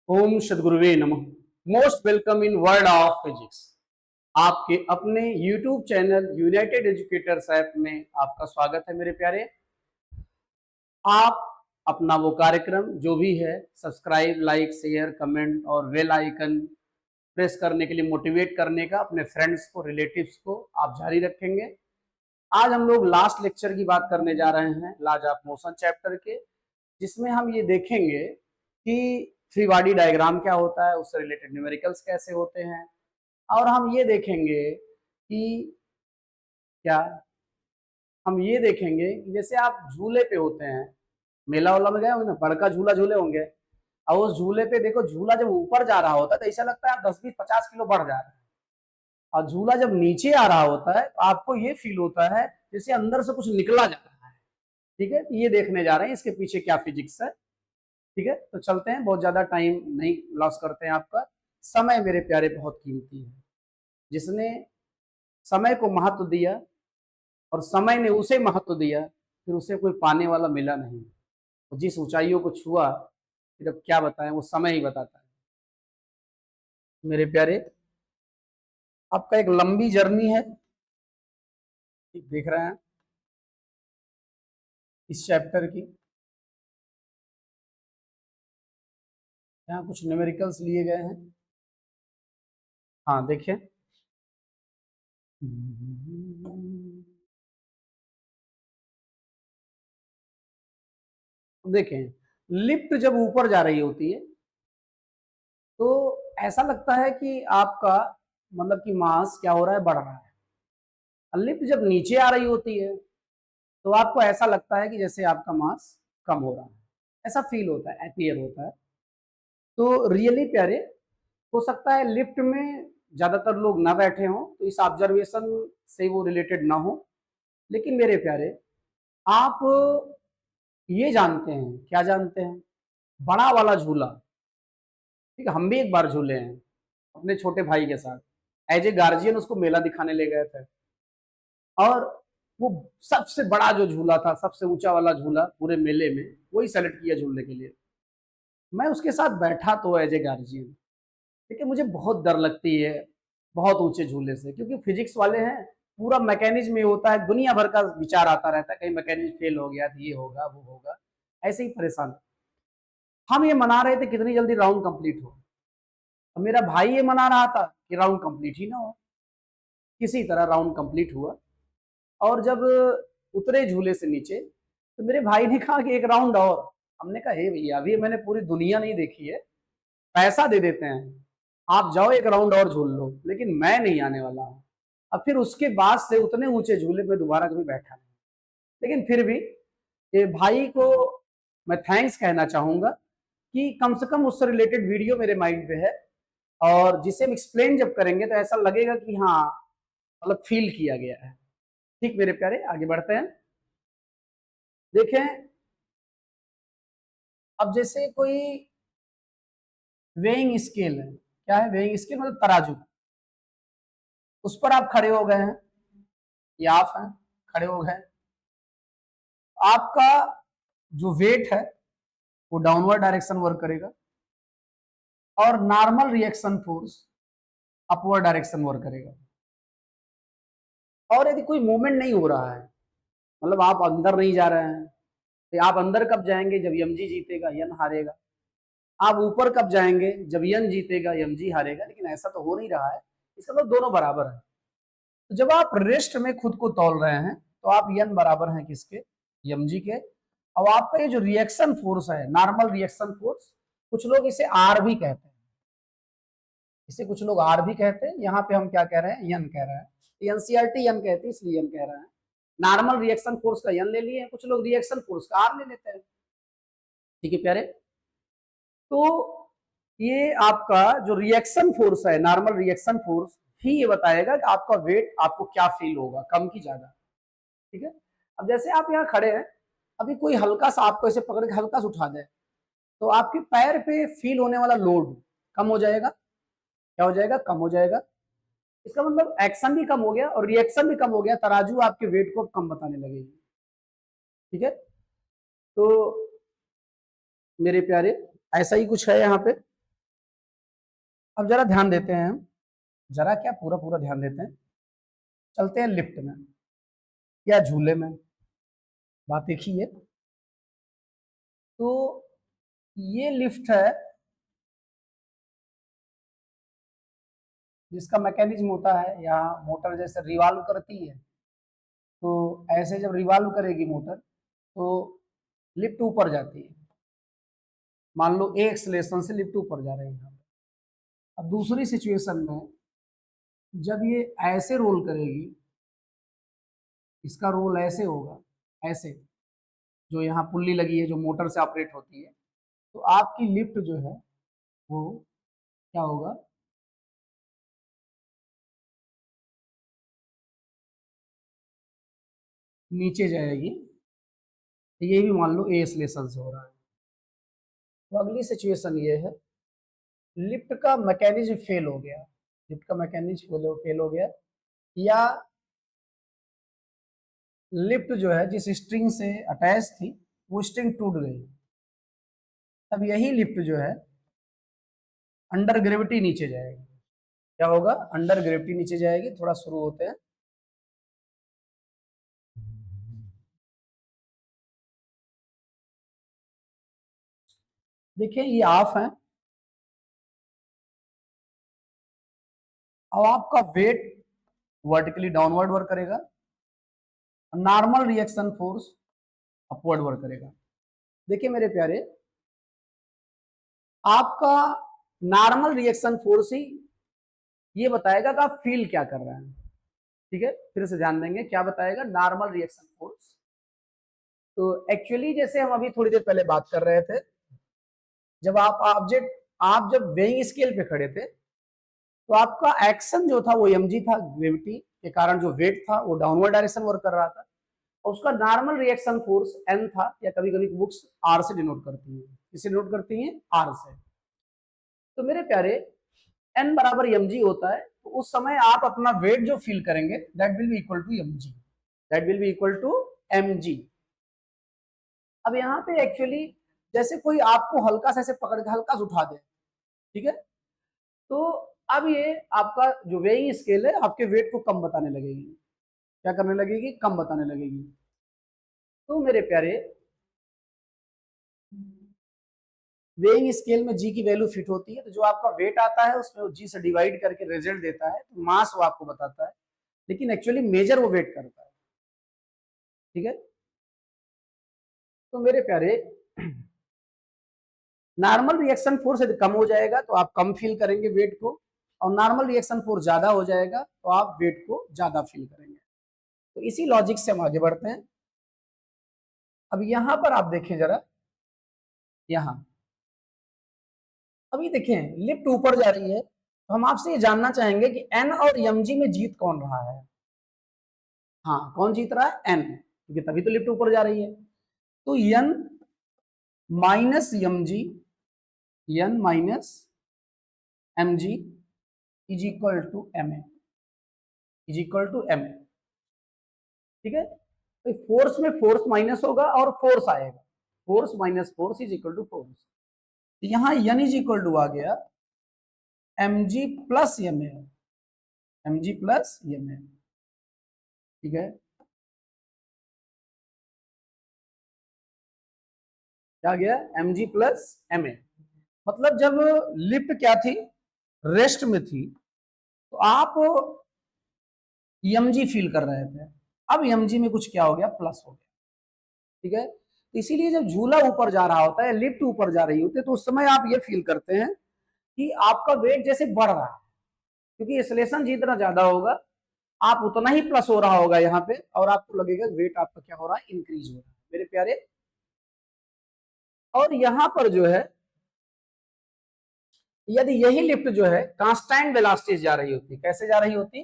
ओम सदगुरुवे नमः। Most welcome in world of physics. आपके अपने YouTube channel United educators app में आपका स्वागत है मेरे प्यारे। आप अपना वो कार्यक्रम जो भी है सब्सक्राइब, लाइक, शेयर, कमेंट और बेल आइकन प्रेस करने के लिए, मोटिवेट करने का अपने फ्रेंड्स को, रिलेटिव्स को आप जारी रखेंगे। आज हम लोग लास्ट लेक्चर की बात करने जा रहे हैं, लॉज ऑफ मोशन चैप्टर के, जिसमें हम ये देखेंगे कि फ्री बॉडी डायग्राम क्या होता है, उससे रिलेटेड न्यूमेरिकल्स कैसे होते हैं, और हम ये देखेंगे कि क्या हम ये देखेंगे कि जैसे आप झूले पे होते हैं, मेला वाला में गए होंगे ना, बड़का झूला झूले होंगे, और उस झूले पे देखो, झूला जब ऊपर जा रहा होता है तो ऐसा लगता है आप 10-20-50 किलो बढ़ जा रहे हैं, और झूला जब नीचे आ रहा होता है तो आपको ये फील होता है जैसे अंदर से कुछ निकला जा रहा है। ठीक है, ये देखने जा रहे हैं इसके पीछे क्या फिजिक्स है। ठीक है, तो चलते हैं, बहुत ज्यादा टाइम नहीं लॉस करते हैं आपका। समय मेरे प्यारे बहुत कीमती है। जिसने समय को महत्व दिया और समय ने उसे महत्व दिया, फिर उसे कोई पाने वाला मिला नहीं। और जिस ऊंचाइयों को छुआ, फिर अब क्या बताएं, वो समय ही बताता है मेरे प्यारे। आपका एक लंबी जर्नी है, देख रहे हैं इस चैप्टर की। यहाँ कुछ न्यूमेरिकल्स लिए गए हैं। हाँ देखिए, देखें, लिफ्ट जब ऊपर जा रही होती है तो ऐसा लगता है कि आपका मतलब कि मास क्या हो रहा है, बढ़ रहा है। और लिफ्ट जब नीचे आ रही होती है तो आपको ऐसा लगता है कि जैसे आपका मास कम हो रहा है, ऐसा फील होता है, अपीयर होता है। तो रियली प्यारे, हो सकता है लिफ्ट में ज्यादातर लोग ना बैठे हों तो इस ऑब्जर्वेशन से वो रिलेटेड ना हो, लेकिन मेरे प्यारे, आप ये जानते हैं, क्या जानते हैं, बड़ा वाला झूला, ठीक है, हम भी एक बार झूले हैं अपने छोटे भाई के साथ, एज ए गार्जियन उसको मेला दिखाने ले गए थे, और वो सबसे बड़ा जो झूला था, सबसे ऊंचा वाला झूला पूरे मेले में, वही सेलेक्ट किया झूलने के लिए। मैं उसके साथ बैठा तो एज ए गार्जियन, लेकिन मुझे बहुत डर लगती है बहुत ऊंचे झूले से, क्योंकि फिजिक्स वाले हैं, पूरा मैकेनिज्म में होता है, दुनिया भर का विचार आता रहता है, कहीं मैकेनिज्म फेल हो गया तो ये होगा वो होगा, ऐसे ही परेशान। हम ये मना रहे थे कितनी जल्दी राउंड कंप्लीट हो, और मेरा भाई ये मना रहा था कि राउंड कंप्लीट ही ना हो। किसी तरह राउंड कंप्लीट हुआ, और जब उतरे झूले से नीचे तो मेरे भाई ने कहा कि एक राउंड और। हमने कहा हे भैया, अभी मैंने पूरी दुनिया नहीं देखी है, पैसा दे देते हैं, आप जाओ एक राउंड और झूल लो, लेकिन मैं नहीं आने वाला हूँ। अब फिर उसके बाद से उतने ऊंचे झूले में दोबारा कभी बैठा नहीं, लेकिन फिर भी ये भाई को मैं थैंक्स कहना चाहूंगा कि कम से कम उससे रिलेटेड वीडियो मेरे माइंड पे है, और जिसे हम एक्सप्लेन जब करेंगे तो ऐसा लगेगा कि हाँ, मतलब फील किया गया है। ठीक मेरे प्यारे, आगे बढ़ते हैं। देखें, अब जैसे कोई वेइंग स्केल है, क्या है वेइंग स्केल, मतलब तराजू, उस पर आप खड़े हो गए हैं, या आप हैं खड़े हो गए, आपका जो वेट है वो डाउनवर्ड डायरेक्शन वर्क करेगा, और normal reaction force upward direction work करेगा। और यदि कोई मूवमेंट नहीं हो रहा है, मतलब आप अंदर नहीं जा रहे हैं, तो आप अंदर कब जाएंगे, जब mg जीतेगा, यन हारेगा। आप ऊपर कब जाएंगे, जब यन जीतेगा, mg हारेगा, लेकिन ऐसा तो हो नहीं रहा है, इसका मतलब दोनों बराबर है। तो जब आप रेस्ट में खुद को तौल रहे हैं तो आप यन बराबर हैं किसके, mg के। अब आपका ये जो रिएक्शन फोर्स है, नॉर्मल रिएक्शन फोर्स, कुछ लोग इसे आर भी कहते हैं, इसे कुछ लोग आर भी कहते हैं, यहाँ पे हम क्या कह रहे हैं, यन कह रहे हैं। एनसीईआरटी यन कहती है, इसलिए यन कह रहे हैं। नॉर्मल रिएक्शन फोर्स का यन ले लिए, कुछ लोग रिएक्शन फोर्स का आर ले लेते हैं। ठीक है प्यारे, तो ये आपका जो रिएक्शन फोर्स है, नॉर्मल रिएक्शन फोर्स ही ये बताएगा कि आपका वेट आपको क्या फील होगा, कम की ज्यादा। ठीक है, अब जैसे आप यहाँ खड़े हैं, अभी कोई हल्का सा आपको ऐसे पकड़ के हल्का सा उठा दे, तो आपके पैर पे फील होने वाला लोड कम हो जाएगा, क्या हो जाएगा, कम हो जाएगा। इसका मतलब एक्शन भी कम हो गया और रिएक्शन भी कम हो गया, तराजू आपके वेट को कम बताने लगेगी। ठीक है, तो मेरे प्यारे, ऐसा ही कुछ है यहाँ पे। अब जरा ध्यान देते हैं हम, जरा क्या पूरा पूरा ध्यान देते हैं। चलते हैं लिफ्ट में या झूले में, बात एक ही है। तो ये लिफ्ट है जिसका मैकेनिज्म होता है, यहाँ मोटर जैसे रिवॉल्व करती है, तो ऐसे जब रिवॉल्व करेगी मोटर तो लिफ्ट ऊपर जाती है। मान लो ए एक्सलेशन से लिफ्ट ऊपर जा रही है। अब दूसरी सिचुएशन में जब ये ऐसे रोल करेगी, इसका रोल ऐसे होगा, ऐसे, जो यहाँ पुल्ली लगी है जो मोटर से ऑपरेट होती है, तो आपकी लिफ्ट जो है वो क्या होगा, नीचे जाएगी। ये भी मान लो ए एक्सलेशन से हो रहा है। तो अगली सिचुएशन ये है, लिफ्ट का मैकेनिज्म फेल हो गया, लिफ्ट का मैकेनिज्म फेल हो गया, या लिफ्ट जो है जिस स्ट्रिंग से अटैच थी वो स्ट्रिंग टूट गई। अब यही लिफ्ट जो है अंडर ग्रेविटी नीचे जाएगी। क्या होगा, अंडर ग्रेविटी नीचे जाएगी। थोड़ा शुरू होते हैं। देखिए ये ऑफ है। अब आपका वेट वर्टिकली डाउनवर्ड वर्क करेगा, normal reaction force upward work करेगा। देखिए मेरे प्यारे, आपका नॉर्मल रिएक्शन फोर्स ही ये बताएगा कि आप फील क्या कर रहे हैं। ठीक है, फिर से ध्यान देंगे, क्या बताएगा, नॉर्मल रिएक्शन फोर्स। तो एक्चुअली जैसे हम अभी थोड़ी देर पहले बात कर रहे थे, जब आप जब वेइंग स्केल पे खड़े थे तो आपका एक्शन जो था वो mg था, ग्रेविटी के कारण जो वेट था वो डाउनवर्ड डायरेक्शन वर्क कर रहा था, और उसका नॉर्मल रिएक्शन फोर्स n था, या कभी कभी बुक्स r से डिनोट करती हैं। किससे डिनोट करती हैं, r से। तो मेरे प्यारे, n बराबर mg होता है, तो उस समय आप अपना वेट जो फील करेंगे that will be equal to mg, that will be equal to mg। अब यहाँ पे एक्चुअली जैसे कोई आपको हल्का सा ऐसे पकड़ के हल्का सा उठा दे, ठीक है, तो अब ये आपका जो वेइंग स्केल है आपके वेट को कम बताने लगेगी। क्या करने लगेगी, कम बताने लगेगी। तो मेरे प्यारे, वेइंग स्केल में जी की वैल्यू फिट होती है, तो जो आपका वेट आता है उसमें वो जी से डिवाइड करके रिजल्ट देता है, तो मास वो आपको बताता है, लेकिन एक्चुअली मेजर वो वेट करता है। ठीक है, तो मेरे प्यारे, नॉर्मल रिएक्शन फोर्स यदि कम हो जाएगा तो आप कम फील करेंगे वेट को, और नॉर्मल रिएक्शन फोर्स ज्यादा हो जाएगा तो आप वेट को ज्यादा फील करेंगे। तो इसी लॉजिक से हम आगे बढ़ते हैं। अब यहां पर आप देखें जरा, यहां अभी देखें लिफ्ट ऊपर जा रही है, तो हम आपसे ये जानना चाहेंगे कि एन और mg में जीत कौन रहा है। हाँ, कौन जीत रहा है, एन, क्योंकि तभी तो लिफ्ट ऊपर जा रही है। तो N minus mg, N minus mg is equal to ma, is equal to ma। ठीक है, तो फोर्स में फोर्स माइनस होगा और फोर्स आएगा, force minus force is equal to force. तो यहां एन इज इक्वल टू आ गया mg plus ma, mg plus ma। ठीक है, क्या गया, mg प्लस ma। मतलब जब लिफ्ट क्या थी, रेस्ट में थी, तो आप mg फील कर रहे थे, अब mg में कुछ क्या हो गया, प्लस हो गया। ठीक है, तो इसीलिए जब झूला ऊपर जा रहा होता है, लिफ्ट ऊपर जा रही होती है, तो उस समय आप ये फील करते हैं कि आपका वेट जैसे बढ़ रहा है, क्योंकि एक्सेलरेशन जितना ज्यादा होगा आप उतना ही प्लस हो रहा होगा यहाँ पे, और आपको लगेगा वेट आपका क्या हो रहा है, इंक्रीज हो रहा है मेरे प्यारे। और यहाँ पर जो है, यदि यही लिफ्ट जो है कांस्टेंट वेलोसिटी जा रही होती, कैसे जा रही होती,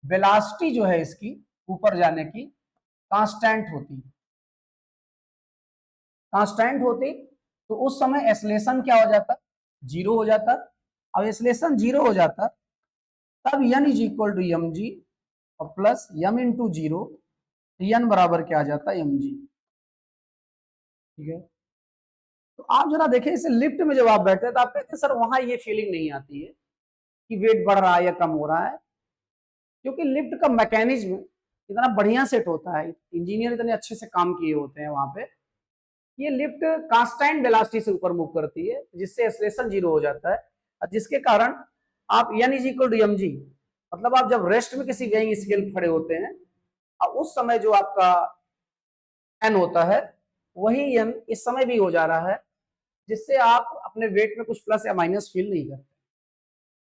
वेलोसिटी जो है इसकी ऊपर जाने की कांस्टेंट होती, कांस्टेंट होती, तो उस समय एक्सेलरेशन क्या हो जाता, जीरो हो जाता। अब एक्सेलरेशन जीरो हो जाता, तब n is equal to mg और plus m into zero, n बराबर क्या आ जाता है, mg। ठीक है, तो आप जरा देखें इसे लिफ्ट में जब आप बैठते हैं तो आप कहते हैं सर वहां ये फीलिंग नहीं आती है, कि वेट बढ़ रहा है या कम हो रहा है, क्योंकि लिफ्ट का मैकेनिज्म इतना बढ़िया सेट होता है, इंजीनियर इतने अच्छे से काम किए होते हैं वहां पे, ये लिफ्ट कांस्टेंट वेलोसिटी से ऊपर मूव करती है, जिससे एक्सेलरेशन जीरो हो जाता है, और जिसके कारण आप n is equal to M G, मतलब आप जब रेस्ट में किसी वेइंग स्केल खड़े होते हैं और उस समय जो आपका n होता है वही n इस समय भी हो जा रहा है, जिससे आप अपने वेट में कुछ प्लस या माइनस फील नहीं करते।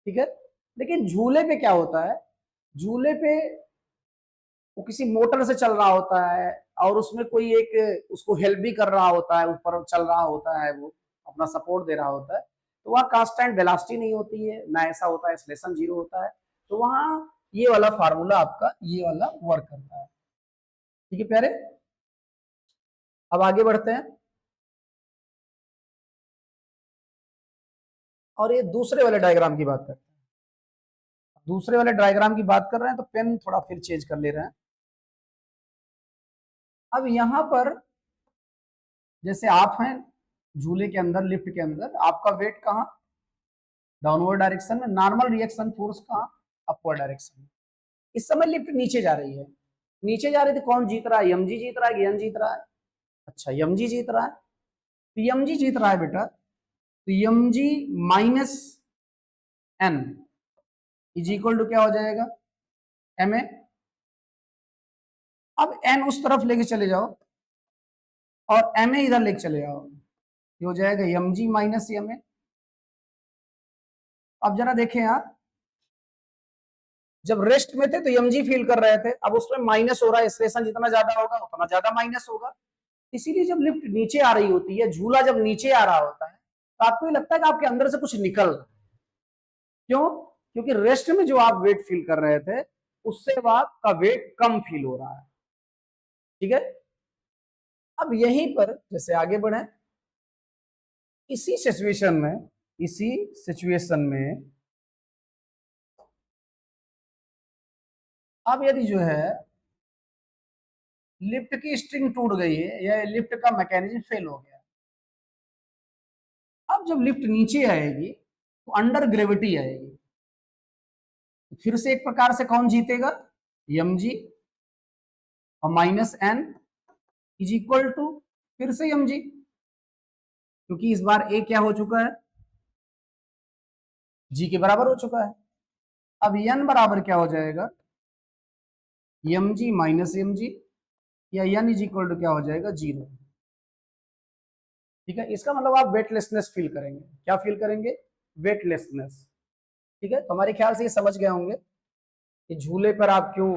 ठीक है, लेकिन झूले पे क्या होता है, झूले पे वो किसी मोटर से चल रहा होता है और उसमें कोई एक उसको हेल्प भी कर रहा होता है, ऊपर चल रहा होता है, वो अपना सपोर्ट दे रहा होता है, तो वहाँ कांस्टेंट वेलोसिटी नहीं होती है, ना ऐसा होता है एक्सेलरेशन जीरो होता है, तो वहाँ ये वाला फार्मूला आपका ये वाला वर्क करता है। ठीक है प्यारे, अब आगे बढ़ते हैं और ये दूसरे वाले डायग्राम की बात करते हैं। दूसरे वाले डायग्राम की बात कर रहे हैं तो पेन थोड़ा फिर चेंज कर ले रहे हैं। अब यहां पर जैसे आप हैं झूले के अंदर, लिफ्ट के अंदर, आपका वेट कहाँ, डाउनवर्ड डायरेक्शन में, नॉर्मल रिएक्शन फोर्स कहाँ, अपवर्ड डायरेक्शन में। इस समय लिफ्ट नीचे जा रही है, नीचे जा रही थी, कौन जीत रहा है, एम जी जीत रहा है, एन जीत रहा है, अच्छा एम जी जीत रहा है, तो एम जी जीत रहा है बेटा, तो M G minus N is equal to क्या हो जाएगा, एम ए। अब एन उस तरफ लेके चले जाओ और एम ए इधर लेके चले जाओ, ये हो जाएगा M G minus M A. अब जरा देखें आप, जब रेस्ट में थे तो एम जी फील कर रहे थे, अब उसमें माइनस हो रहा है, एक्सेलरेशन जितना ज्यादा होगा उतना ज्यादा माइनस होगा, इसीलिए जब लिफ्ट नीचे आ रही होती है, झूला जब नीचे आ रहा होता है, तो आपको ये लगता है कि आपके अंदर से कुछ निकल रहा है। क्यों? क्योंकि रेस्ट में जो आप वेट फील कर रहे थे उससे आपका वेट कम फील हो रहा है। ठीक है, अब यहीं पर जैसे आगे बढ़े, इसी सिचुएशन में, इसी सिचुएशन में अब यदि जो है लिफ्ट की स्ट्रिंग टूट गई है या लिफ्ट का मैकेनिज्म फेल हो गया, अब जब लिफ्ट नीचे आएगी तो अंडर ग्रेविटी आएगी, फिर से एक प्रकार से कौन जीतेगा, एम जी और minus N is equal to फिर से एम जी, क्योंकि इस बार ए क्या हो चुका है, जी के बराबर हो चुका है। अब एन बराबर क्या हो जाएगा, M G minus M G, या एन इज इक्वल टू क्या हो जाएगा, जीरो। ठीक है, इसका मतलब आप वेटलेसनेस फील करेंगे, क्या फील करेंगे, वेटलेसनेस। ठीक है, तो हमारे ख्याल से ये समझ गए होंगे कि झूले पर आप क्यों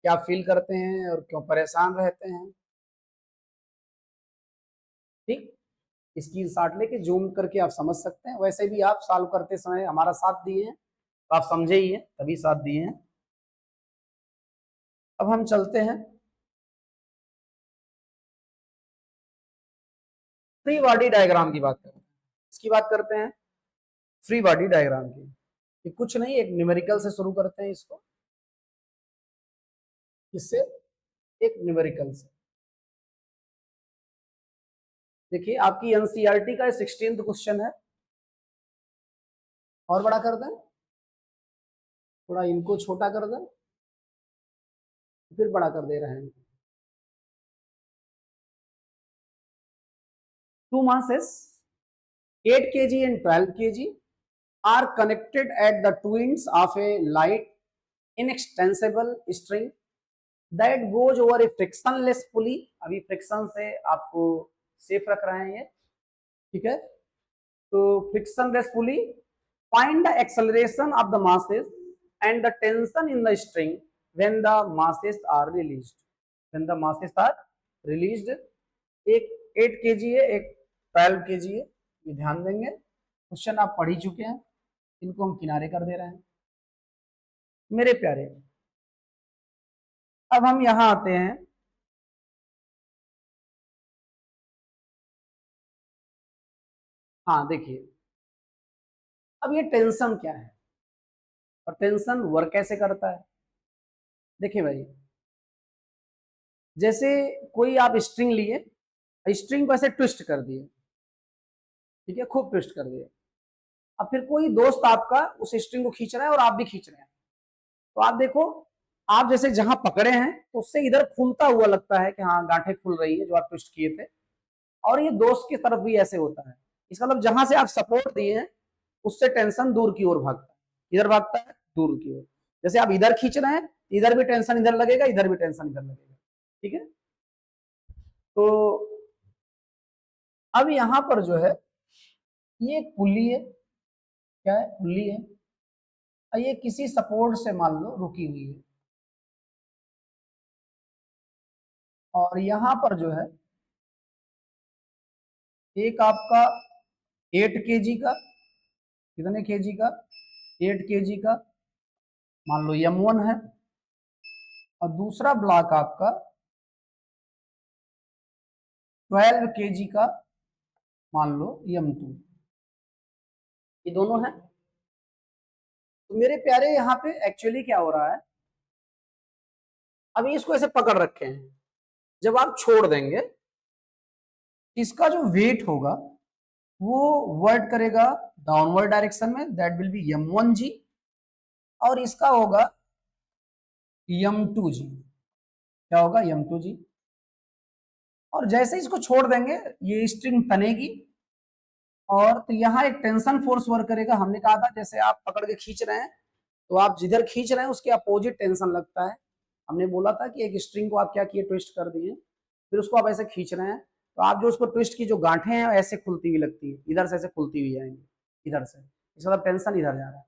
क्या फील करते हैं और क्यों परेशान रहते हैं। ठीक, स्क्रीन शॉट लेके जूम करके आप समझ सकते हैं, वैसे भी आप सॉल्व करते समय हमारा साथ दिए हैं तो आप समझे ही हैं, तभी साथ दिए हैं। अब हम चलते हैं फ्री बॉडी डायग्राम की बात करते हैं, इसकी बात करते हैं फ्री बॉडी डायग्राम की। ये कुछ नहीं, एक न्यूमेरिकल से शुरू करते हैं इसको, इससे एक न्यूमेरिकल से। देखिए आपकी एनसीईआरटी का 16th क्वेश्चन है, और बड़ा कर दें, थोड़ा इनको छोटा कर दें, फिर बड़ा कर दे रहे हैं। Two masses 8 kg and 12 kg are connected at the two ends of a light inextensible string that goes over a frictionless pulley। अभी फ्रिक्शन से आपको सेफ रख रहे हैं ये, ठीक है, तो frictionless pulley, find the acceleration of the masses and the tension in the string when the masses are released। when the masses are released, एक 8 kg है, एक 12 kg है, ये ध्यान देंगे। क्वेश्चन आप पढ़ ही चुके हैं, इनको हम किनारे कर दे रहे हैं मेरे प्यारे। अब हम यहां आते हैं, हाँ देखिए, अब ये टेंशन क्या है और टेंशन वर्क कैसे करता है। देखिए भाई, जैसे कोई आप स्ट्रिंग लिए, स्ट्रिंग को ऐसे ट्विस्ट कर दिए, ठीक है, खूब ट्विस्ट कर दिए, अब फिर कोई दोस्त आपका उस स्ट्रिंग को खींच रहा है और आप भी खींच रहे हैं, तो आप देखो, आप जैसे जहां पकड़े हैं तो उससे इधर खुलता हुआ लगता है कि हाँ गांठें खुल रही है जो आप ट्विस्ट किए थे, और ये दोस्त की तरफ भी ऐसे होता है। इसका मतलब जहां से आप सपोर्ट दिए हैं उससे टेंशन दूर की ओर भागता है, इधर भागता है दूर की ओर। जैसे आप इधर खींच रहे हैं, इधर भी टेंशन इधर लगेगा, इधर भी टेंशन इधर लगेगा, ठीक है। तो अब यहां पर जो है ये एक पुल्ली है, क्या है, पुल्ली है, और ये किसी सपोर्ट से मान लो रुकी हुई है, और यहां पर जो है एक आपका 8 kg का, कितने केजी का, 8 kg का मान लो M1 है, और दूसरा ब्लॉक आपका 12 kg का मान लो M2, ये दोनों है। तो मेरे प्यारे यहाँ पे एक्चुअली क्या हो रहा है, अभी इसको ऐसे पकड़ रखे हैं, जब आप छोड़ देंगे इसका जो वेट होगा वो वर्ड करेगा डाउनवर्ड डायरेक्शन में, दैट विल बी M1G, और इसका होगा M2G, क्या होगा, M2G। और जैसे इसको छोड़ देंगे ये स्ट्रिंग तनेगी, और तो यहाँ एक टेंशन फोर्स वर्क करेगा। हमने कहा था जैसे आप पकड़ के खींच रहे हैं तो आप जिधर खींच रहे हैं उसके अपोजिट टेंशन लगता है। हमने बोला था कि एक स्ट्रिंग को आप क्या किए, ट्विस्ट कर दिए, फिर उसको आप ऐसे खींच रहे हैं तो आप जो उसको ट्विस्ट की जो गांठें हैं ऐसे खुलती हुई लगती है, इधर से ऐसे खुलती हुई जाएंगी, इधर से, इस मतलब टेंशन इधर जा रहा है,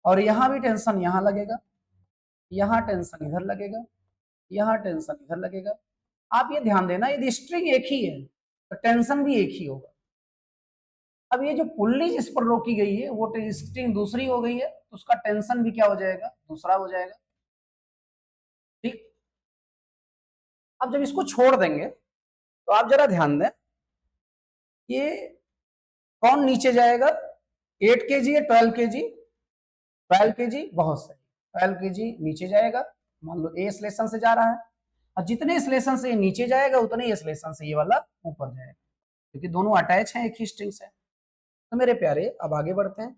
और यहाँ भी टेंशन यहाँ लगेगा, यहाँ टेंशन इधर लगेगा, यहाँ टेंशन इधर लगेगा। आप ये ध्यान देना यदि स्ट्रिंग एक ही है तो टेंशन भी एक ही होगा। अब ये जो पुल्ली जिस पर रोकी गई है वो स्ट्रिंग दूसरी हो गई है तो उसका टेंशन भी क्या हो जाएगा, दूसरा हो जाएगा, ठीक। अब जब इसको छोड़ देंगे तो आप जरा ध्यान दें, ये कौन नीचे जाएगा, 8 kg या 12 kg, 12 kg, बहुत सही, 12 kg नीचे जाएगा, मान लो ए स्लेशन से जा रहा है, और जितने स्लेशन से ये नीचे जाएगा उतने ही स्लेशन से ये वाला ऊपर जाएगा, क्योंकि दोनों अटैच हैं एक ही स्ट्रिंग से। तो मेरे प्यारे अब आगे बढ़ते हैं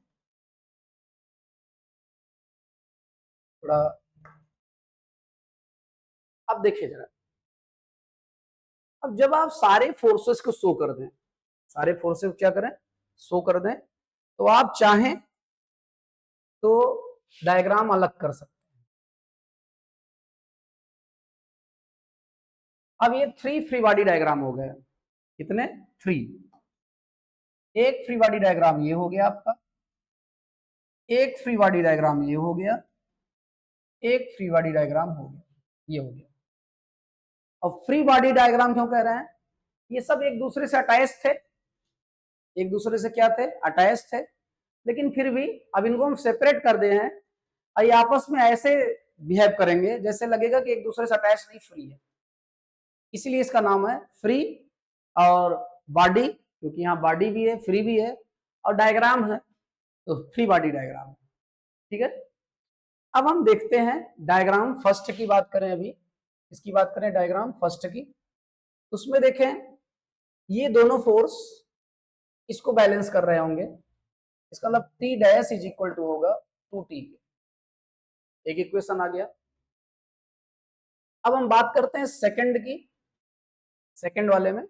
थोड़ा। अब देखिए जरा, अब जब आप सारे फोर्सेस को शो कर दें, सारे फोर्सेस क्या करें, शो कर दें, तो आप चाहें तो डायग्राम अलग कर सकते हैं। अब ये 3 फ्री बॉडी डायग्राम हो गए, कितने, 3। एक फ्री बॉडी डायग्राम ये हो गया आपका, एक फ्री बॉडी डायग्राम ये हो गया, एक फ्री बॉडी डायग्राम हो गया, ये हो गया। अब फ्री बॉडी डायग्राम क्यों कह रहे हैं, ये सब एक दूसरे से अटैच थे, एक दूसरे से क्या थे, अटैच थे, लेकिन फिर भी अब इनको हम सेपरेट कर दे हैं, और ये आपस में ऐसे बिहेव करेंगे जैसे लगेगा कि एक दूसरे से अटैच नहीं, फ्री है, इसीलिए इसका नाम है फ्री। और बॉडी, क्योंकि यहाँ बॉडी भी है, फ्री भी है, और डायग्राम है तो फ्री बॉडी डायग्राम, ठीक है। अब हम देखते हैं डायग्राम फर्स्ट की बात करें, अभी इसकी बात करें डायग्राम फर्स्ट की, उसमें देखें ये दोनों फोर्स इसको बैलेंस कर रहे होंगे, इसका मतलब T dash is equal to होगा 2t, एक इक्वेशन आ गया। अब हम बात करते हैं सेकंड की, सेकंड वाले में।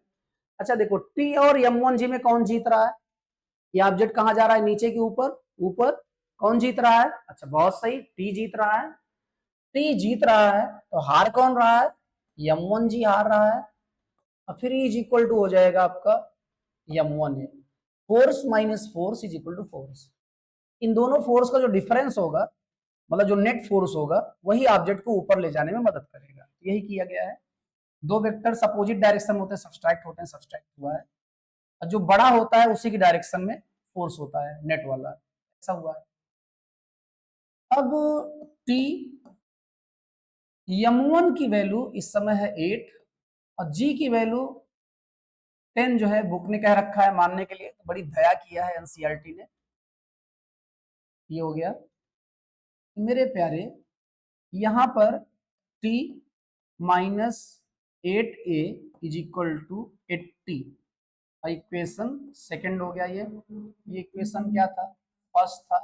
अच्छा देखो, टी और M1G में कौन जीत रहा है, ये ऑब्जेक्ट कहां जा रहा है, नीचे के ऊपर, ऊपर कौन जीत रहा है, अच्छा बहुत सही, टी जीत रहा है। टी जीत रहा है तो हार कौन रहा है, M1G हार रहा है, और फिर इज इक्वल टू हो जाएगा आपका M1A, force minus force is equal to force. इन दोनों फोर्स का जो डिफरेंस होगा, मतलब जो नेट फोर्स होगा, वही ऑब्जेक्ट को ऊपर ले जाने में मदद करेगा, यही किया गया है। दो वेक्टर्स अपोजिट डायरेक्शन में होते हैं, सब्सट्रैक्ट होते हैं, सब्सट्रैक्ट हुआ है, और जो बड़ा होता है उसी की डायरेक्शन में फोर्स होता है, नेट वाला, ऐसा हुआ है। अब टी, M1 की वैल्यू इस समय है 8, और G की वैल्यू 10 जो है बुक ने कह रखा है मानने के लिए, तो बड़ी दया किया है एनसीईआरटी ने, ये हो गया। मेरे प्यारे यहां पर t minus 8a is equal to 80, equation second हो गया ये इक्वेशन क्या था, फर्स्ट था,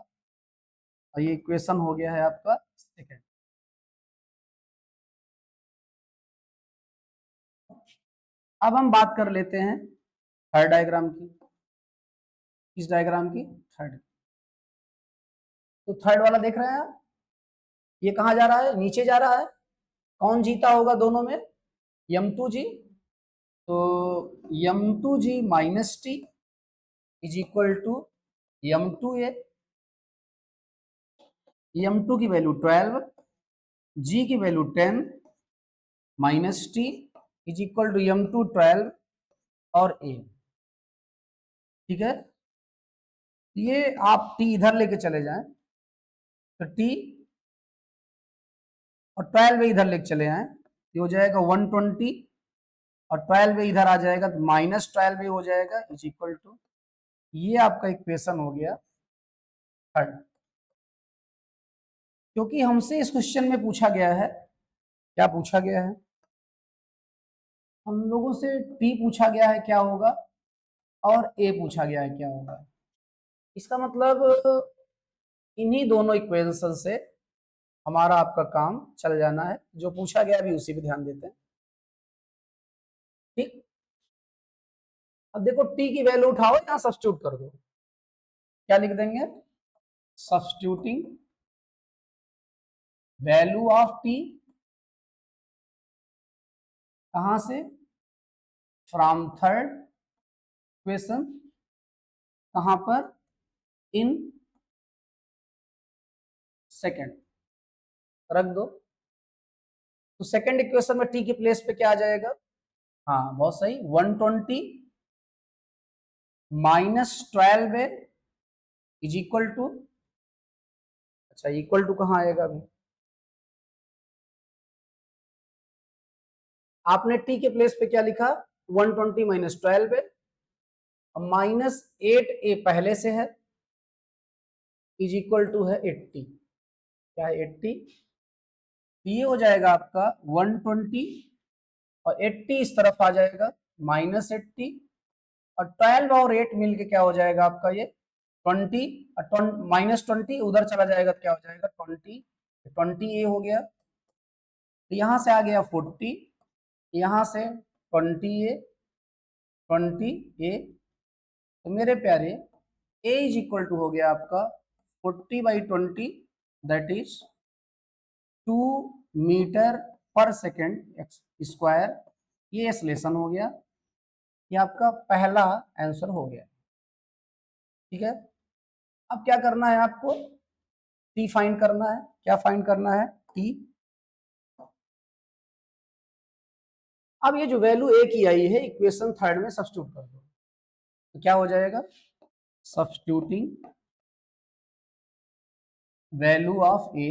और ये इक्वेशन हो गया है आपका सेकंड। अब हम बात कर लेते हैं थर्ड डायग्राम की। इस डायग्राम की थर्ड, तो थर्ड वाला देख रहे हैं आप, ये कहाँ जा रहा है, नीचे जा रहा है। कौन जीता होगा दोनों में, m2g। तो m2g minus T is equal to m2a। m2 की वैल्यू 12, g की value 10, minus T is equal to m2 12 और a। ठीक है, ये आप t इधर लेके चले जाएं तो t और 12 इधर लेके चले आए, ये हो जाएगा 120, और 12 इधर आ जाएगा तो माइनस 12 हो जाएगा इज इक्वल टू, ये आपका इक्वेशन हो गया थर्ड। क्योंकि हमसे इस क्वेश्चन में पूछा गया है, क्या पूछा गया है, हम लोगों से t पूछा गया है क्या होगा, और a पूछा गया है क्या होगा। इसका मतलब इन्हीं दोनों इक्वेशन से हमारा आपका काम चल जाना है, जो पूछा गया अभी उसी पे ध्यान देते हैं। ठीक, अब देखो t की वैल्यू उठाओ, यहां सब्स्टिट्यूट कर दो, क्या लिख देंगे, सब्स्टिट्यूटिंग वैल्यू ऑफ t, कहां से, फ्रॉम थर्ड इक्वेशन, कहां पर, इन सेकेंड, रख दो। तो सेकेंड इक्वेशन में t के प्लेस पे क्या आ जाएगा, हाँ बहुत सही, 120 माइनस 12 इज इक्वल टू, अच्छा इक्वल टू कहाँ आएगा अभी, आपने t के प्लेस पे क्या लिखा, 120 माइनस 12 माइनस 8a पहले से है, इज इक्वल टू है 80, क्या है 80, ये हो जाएगा आपका 120, और 80 इस तरफ आ जाएगा माइनस 80, और 12 और 8 मिलके क्या हो जाएगा आपका ये 20, और माइनस 20 उधर चला जाएगा तो क्या हो जाएगा 20, 20 ए हो गया। तो यहाँ से आ गया 40, यहाँ से 20 ए, तो मेरे प्यारे ए इज इक्वल टू हो गया आपका 40/20, that is 2 metre per second square. ये सलेशन हो गया, ये आपका पहला आंसर हो गया। ठीक है, अब क्या करना है आपको, टी फाइंड करना है, क्या फाइंड करना है, टी। अब ये जो वैल्यू ए की आई है इक्वेशन थर्ड में सब्स्टिट्यूट कर दो, तो क्या हो जाएगा, substituting value of A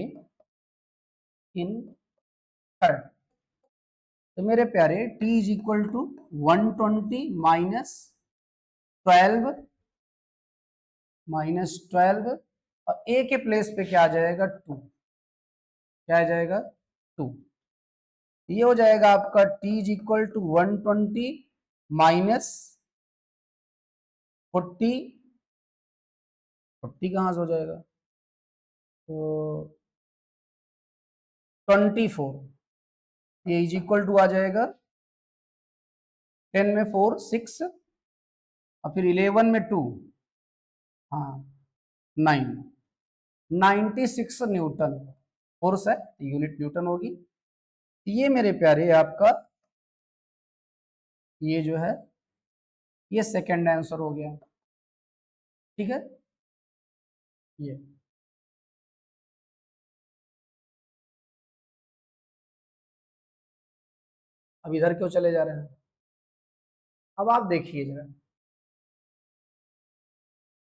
in third, तो मेरे प्यारे t is equal to 120 minus 12 और a के प्लेस पे क्या आ जाएगा 2, क्या आ जाएगा 2, ये हो जाएगा आपका t is equal to 120 minus 40, 40 कहाँ से हो जाएगा, तो 24, ये इज इक्वल टू आ जाएगा 10 में 4 6, और फिर 11 में 2, हाँ 9, 96 न्यूटन फोर्स है, यूनिट न्यूटन होगी। ये मेरे प्यारे आपका ये जो है ये सेकंड आंसर हो गया। ठीक है, ये अब इधर क्यों चले जा रहे हैं, अब आप देखिए जरा,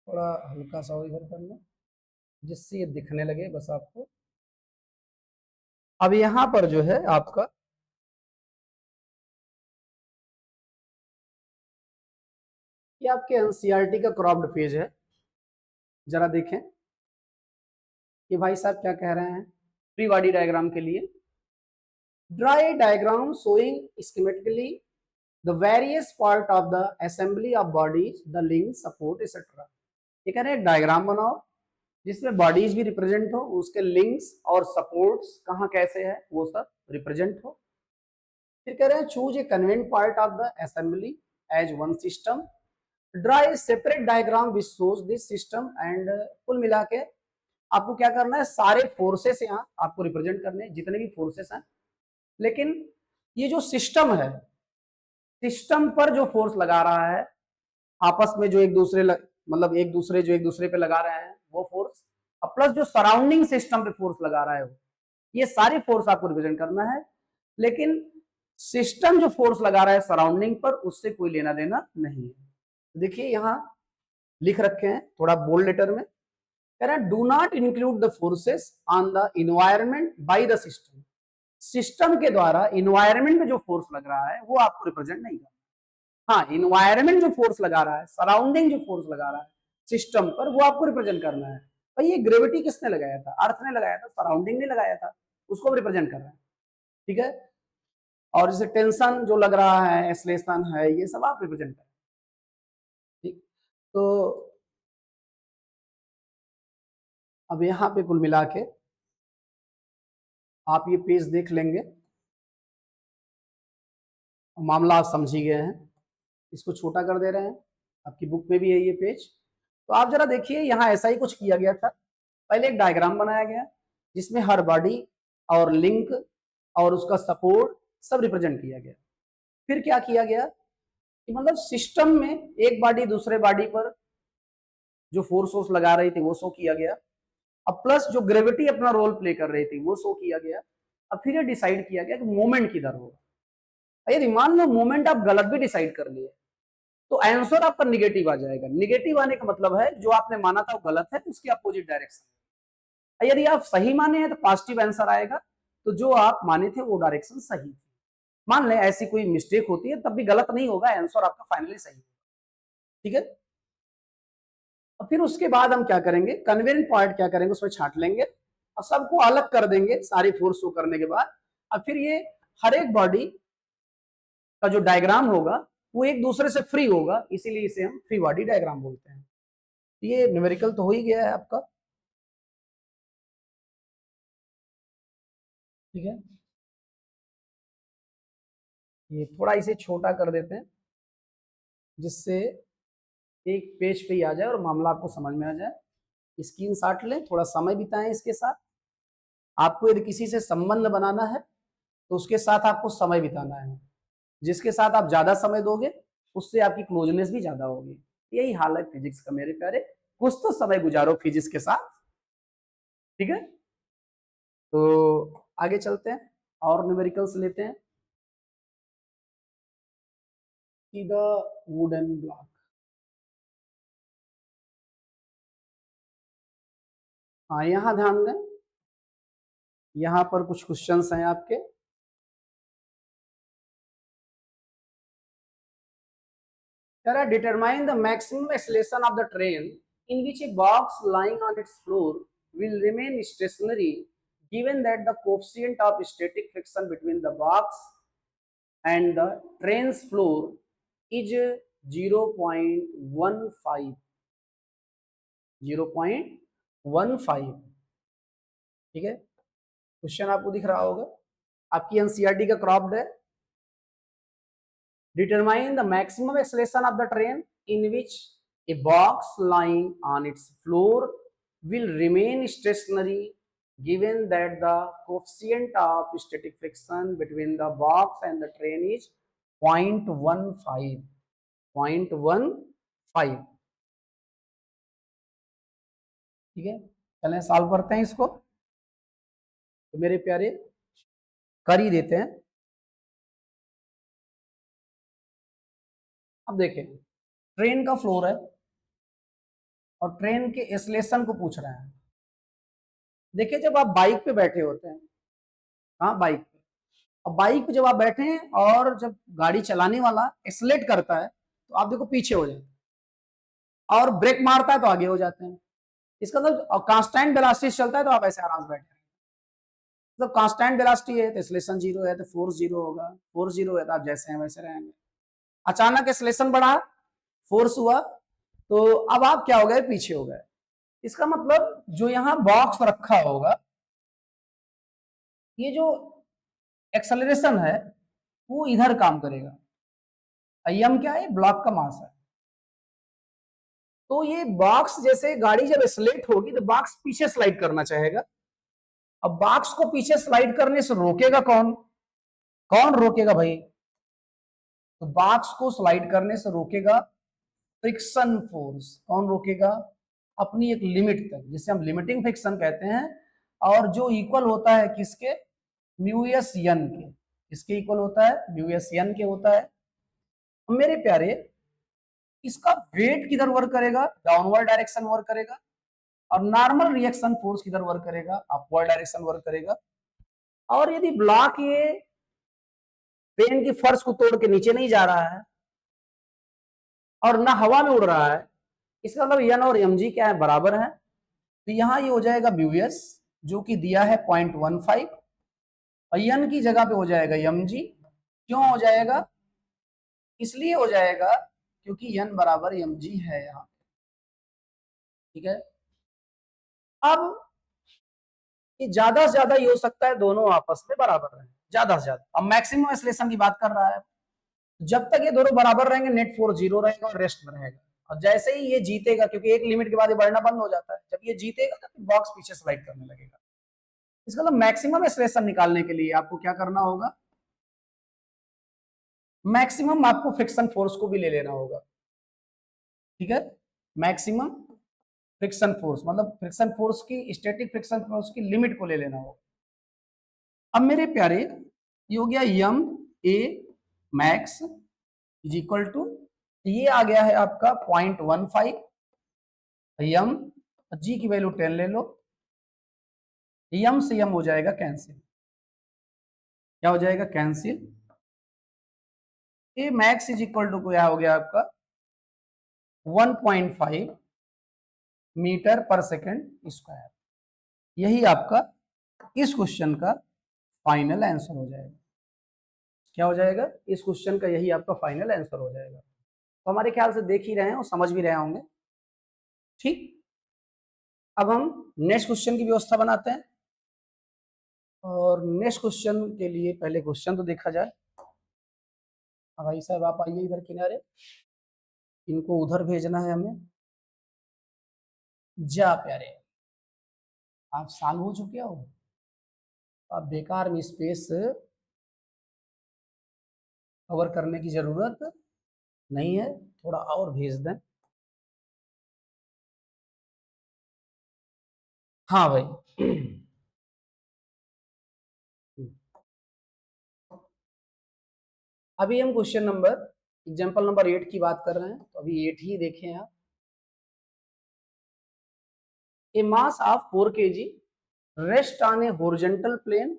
थोड़ा हल्का सा इधर करना जिससे ये दिखने लगे बस आपको। अब यहां पर जो है आपका ये आपके एनसीईआरटी का क्रॉप्ड पेज है, जरा देखें कि भाई साहब क्या कह रहे हैं। फ्री बॉडी डायग्राम के लिए draw diagram showing schematically the various part of the assembly of bodies, the link, support etcetera. ये कह रहे हैं डायग्राम बनाओ जिसमें बॉडीज भी रिप्रेजेंट हो, उसके लिंक्स और सपोर्ट्स कहाँ कैसे है वो सब रिप्रेजेंट हो। फिर कह रहे हैं choose a convenient part of the assembly as one system, draw a separate diagram which shows this system and. कुल मिला के आपको क्या करना है, सारे फोर्सेस यहाँ आपको रिप्रेजेंट करने हैं, जितने भी फोर्सेस हैं। लेकिन ये जो सिस्टम है, सिस्टम पर जो फोर्स लगा रहा है, आपस में जो एक दूसरे मतलब एक दूसरे जो एक दूसरे पे लगा रहे हैं वो फोर्स, और प्लस जो सराउंडिंग सिस्टम पे फोर्स लगा रहा है वो, ये सारी फोर्स आपको रिप्रेजेंट करना है। लेकिन सिस्टम जो फोर्स लगा रहा है सराउंडिंग पर, उससे कोई लेना देना नहीं है। देखिए यहाँ लिख रखे हैं थोड़ा बोल्ड लेटर में, कह रहा है do not include the forces on the environment by the system. System के द्वारा इन्वायरमेंट में जो फोर्स लग रहा है वो आपको रिप्रेजेंट नहीं करना। हाँ, इन्वायरमेंट जो फोर्स लगा रहा है, सराउंडिंग जो फोर्स लगा रहा है सिस्टम पर, वो आपको रिप्रेजेंट करना है। भाई ये ग्रेविटी किसने लगाया था, अर्थ ने लगाया था, सराउंडिंग ने लगाया था, उसको रिप्रेजेंट कर रहा है। ठीक है, और जैसे टेंशन जो लग रहा है, एक्सेलरेशन है, ये सब आप रिप्रेजेंट करें। ठीक, तो अब यहाँ पे कुल मिला के आप ये पेज देख लेंगे, मामला आप समझ ही गए हैं। इसको छोटा कर दे रहे हैं, आपकी बुक में भी है ये पेज। तो आप जरा देखिए, यहाँ ऐसा ही कुछ किया गया था। पहले एक डायग्राम बनाया गया जिसमें हर बॉडी और लिंक और उसका सपोर्ट सब रिप्रेजेंट किया गया। फिर क्या किया गया कि मतलब सिस्टम में एक बॉडी दूसरे बॉडी पर जो फोर्स लगा रही थी वो शो किया गया। अब प्लस जो ग्रेविटी अपना रोल प्ले कर रही थी वो शो किया गया। अब फिर ये डिसाइड किया गया कि मोमेंट किधर होगा। यदि मान लो मोमेंट आप गलत भी डिसाइड कर लिए तो आंसर आपका निगेटिव आ जाएगा। निगेटिव आने का मतलब है जो आपने माना था वो गलत है, उसकी अपोजिट डायरेक्शन। यदि आप सही माने हैं तो पॉजिटिव आंसर आएगा, तो जो आप माने थे वो डायरेक्शन सही थी। मान लें ऐसी कोई मिस्टेक होती है तब भी गलत नहीं होगा, आंसर आपका फाइनली सही होगा। ठीक है, और फिर उसके बाद हम क्या करेंगे, कन्वेंट पॉइंट क्या करेंगे, उसमें छांट लेंगे और सबको अलग कर देंगे सारी फोर्स शो करने के बाद। और फिर ये हर एक बॉडी का जो डायग्राम होगा वो एक दूसरे से फ्री होगा, इसीलिए इसे हम फ्री बॉडी डायग्राम बोलते हैं। ये न्यूमेरिकल तो हो ही गया है आपका। ठीक है, ये थोड़ा इसे छोटा कर देते हैं जिससे एक पेज पे ही आ जाए और मामला आपको समझ में आ जाए। स्क्रीन शॉट लें, थोड़ा समय बिताएं इसके साथ। आपको यदि किसी से संबंध बनाना है तो उसके साथ आपको समय बिताना है। जिसके साथ आप ज्यादा समय दोगे उससे आपकी क्लोजनेस भी ज्यादा होगी। यही हाल है फिजिक्स का मेरे प्यारे। कुछ तो समय गुजारो फिजिक्स के साथ। ठीक है, तो आगे चलते हैं और न्यूमेरिकल्स लेते हैं। द वुडन ब्लॉक, हाँ यहाँ ध्यान दें, यहाँ पर कुछ क्वेश्चंस हैं आपके। Determine the maximum acceleration of the train in which a box lying on it's floor will remain stationary given that the coefficient of static friction between the box and the train's floor is 0.15। 0.15। ठीक है, question आपको दिख रहा होगा, आपकी NCERT का cropped है। Determine the maximum acceleration of the train in which a box lying on its floor will remain stationary given that the coefficient of static friction between the box and the train is 0.15। 0.15। ठीक है, चलें solve करते हैं इसको। तो मेरे प्यारे कर ही देते हैं। अब देखें, ट्रेन का फ्लोर है और ट्रेन के एक्सेलरेशन को पूछ रहे हैं। देखिए, जब आप बाइक पे बैठे होते हैं, हाँ बाइक पे, अब बाइक पे जब आप बैठे हैं और जब गाड़ी चलाने वाला एक्सेलेरेट करता है तो आप देखो पीछे हो जाते हैं, और ब्रेक मारता है तो आगे हो जाते हैं। इसका मतलब कांस्टेंट वेलोसिटी चलता है तो आप ऐसे आराम से बैठे हैं। मतलब कांस्टेंट वेलोसिटी है तो एक्सेलरेशन जीरो है तो फोर्स जीरो होगा, फोर्स जीरो है तो आप जैसे हैं वैसे रहेंगे। अचानक एक्सेलरेशन बढ़ा, फोर्स हुआ, तो अब आप क्या हो गए, पीछे हो गए। इसका मतलब जो यहां बॉक्स रखा होगा, ये जो एक्सेलरेशन है वो इधर काम करेगा। एम क्या है, ब्लॉक का मास है। तो ये बॉक्स, जैसे गाड़ी जब एक्सेलरेट होगी तो बॉक्स पीछे स्लाइड करना चाहेगा। अब बॉक्स को पीछे स्लाइड करने से रोकेगा कौन? कौन रोकेगा भाई? तो बॉक्स को स्लाइड करने से रोकेगा फ्रिक्शन फोर्स। कौन रोकेगा? अपनी एक लिमिट तक, जिसे हम लिमिटिंग फ्रिक्शन कहते हैं, और जो इक्वल होता है किसके? म्यू एस एन के। किसके इक्वल होता है? म्यू एस एन के होता है। मेरे प्यारे, इसका वेट किधर वर्क करेगा? डाउनवर्ड डायरेक्शन वर्क करेगा। और नॉर्मल रिएक्शन फोर्स किधर वर्क करेगा? अपवर्ड डायरेक्शन वर्क करेगा। और यदि ब्लॉक ये पेन की फर्श को तोड़ के नीचे नहीं जा रहा है और ना हवा में उड़ रहा है, इसका मतलब एन और एम जी क्या है? बराबर है। तो यहां ये हो जाएगा म्यू एस, जो कि दिया है 0.15, और एन की जगह पे हो जाएगा एम जी। क्यों हो जाएगा? इसलिए हो जाएगा क्योंकि एन बराबर एम जी है यहाँ। ठीक है। अब ये ज्यादा से ज्यादा ये हो सकता है दोनों आपस में बराबर रहे, ज्यादा से ज्यादा। अब मैक्सिमम एक्सेलरेशन की बात कर रहा है, जब तक ये दोनों बराबर रहेंगे नेट फोर्स जीरो रहेगा और रेस्ट में रहेगा। और जैसे ही ये जीतेगा, क्योंकि एक लिमिट के बाद ये बढ़ना बंद हो जाता है, जब ये जीतेगा तो बॉक्स पीछे स्लाइड करने लगेगा। इसका मतलब मैक्सिमम एक्सेलरेशन निकालने के लिए आपको क्या करना होगा? मैक्सिमम आपको फ्रिक्शन फोर्स को भी ले लेना होगा। ठीक है। मैक्सिमम फ्रिक्शन फोर्स मतलब फ्रिक्शन फोर्स की, स्टैटिक फ्रिक्शन फोर्स की लिमिट को ले लेना होगा। अब मेरे प्यारे, ये हो गया यम ए मैक्स इज इक्वल टू, ये आ गया है आपका 0.15 यम, जी की वैल्यू 10 ले लो। यम से यम हो जाएगा कैंसिल। क्या हो जाएगा? Cancel. A max is equal to क्या हो गया आपका? 1.5 मीटर पर सेकेंड स्क्वायर। यही आपका इस क्वेश्चन का फाइनल आंसर हो जाएगा। क्या हो जाएगा? इस क्वेश्चन का यही आपका फाइनल आंसर हो जाएगा। तो हमारे ख्याल से देख ही रहे हैं और समझ भी रहे होंगे। ठीक। अब हम नेक्स्ट क्वेश्चन की व्यवस्था बनाते हैं, और नेक्स्ट क्वेश्चन के लिए पहले क्वेश्चन तो देखा जाए। भाई साहब आप आइए इधर किनारे, इनको उधर भेजना है हमें। जा प्यारे, आप साल हो चुके हो, आप बेकार में स्पेस कवर करने की जरूरत नहीं है, थोड़ा और भेज दें। हाँ भाई। अभी हम क्वेश्चन नंबर, एग्जाम्पल नंबर 8 की बात कर रहे हैं, तो अभी 8 ही देखें आप। A mass of 4 kg rest on a horizontal plane.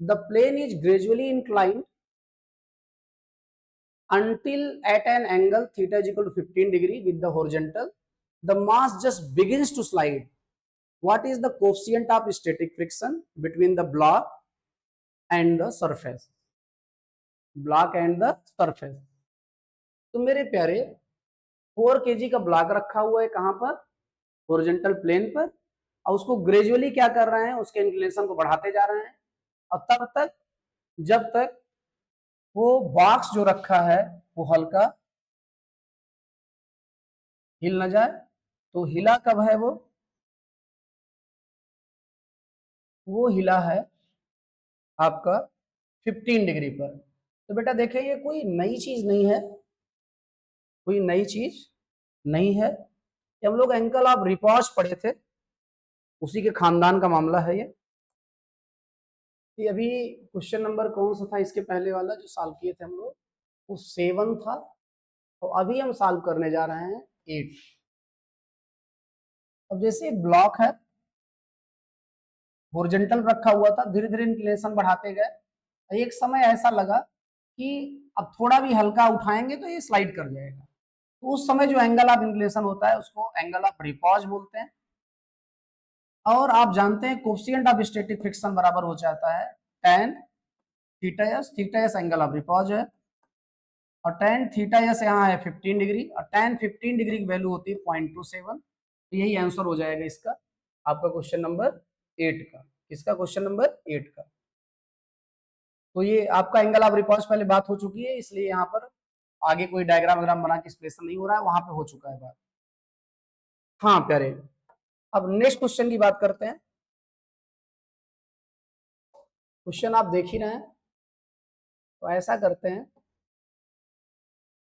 The plane is gradually inclined until at an angle theta is equal to 15 degree with the horizontal. The mass just begins to slide. What is the coefficient of static friction between the block and the surface? Block and the surface. तो मेरे प्यारे, 4 kg का block रखा हुआ है कहां पर? Horizontal plane पर। और उसको ग्रेजुअली क्या कर रहे हैं? उसके इंक्लिनेशन को बढ़ाते जा रहे हैं, और तब तक जब तक वो बॉक्स जो रखा है वो हल्का हिल न जाए। तो हिला कब है वो हिला है आपका 15 डिग्री पर। तो बेटा देखें, ये कोई नई चीज नहीं है, कोई नई चीज नहीं है। हम लोग एंगल ऑफ रिपोज पढ़े थे, उसी के खानदान का मामला है ये। कि अभी क्वेश्चन नंबर कौन सा था इसके पहले वाला जो सॉल्व किए थे हम लोग? वो 7 था। तो अभी हम सॉल्व करने जा रहे हैं 8। अब जैसे एक ब्लॉक है, हॉरिजॉन्टल रखा हुआ था, धीरे धीरे इंक्लिनेशन बढ़ाते गए। एक समय ऐसा लगा कि अब थोड़ा भी हल्का उठाएंगे तो ये स्लाइड कर जाएगा। तो उस समय जो एंगल ऑफ इंक्लिनेशन होता है उसको एंगल ऑफ रिपोज बोलते हैं। और आप जानते हैं कोफिशिएंट ऑफ स्टैटिक फ्रिक्शन बराबर हो जाता है tan theta S. Theta S angle of repose है, और tan थीटा एस यहाँ है 15 डिग्री, और tan 15 डिग्री की वैल्यू होती है 0.27। तो यही आंसर हो जाएगा इसका, आपका क्वेश्चन नंबर 8 का। इसका क्वेश्चन नंबर 8 का। तो ये आपका एंगल ऑफ रिपल्स पहले बात हो चुकी है, इसलिए यहाँ पर आगे कोई डायग्राम वगैरह बना के एक्सप्रेशन नहीं हो रहा है, वहां पे हो चुका है बात। हाँ प्यारे, अब नेक्स्ट क्वेश्चन की बात करते हैं। क्वेश्चन आप देख ही रहे हैं, तो ऐसा करते हैं,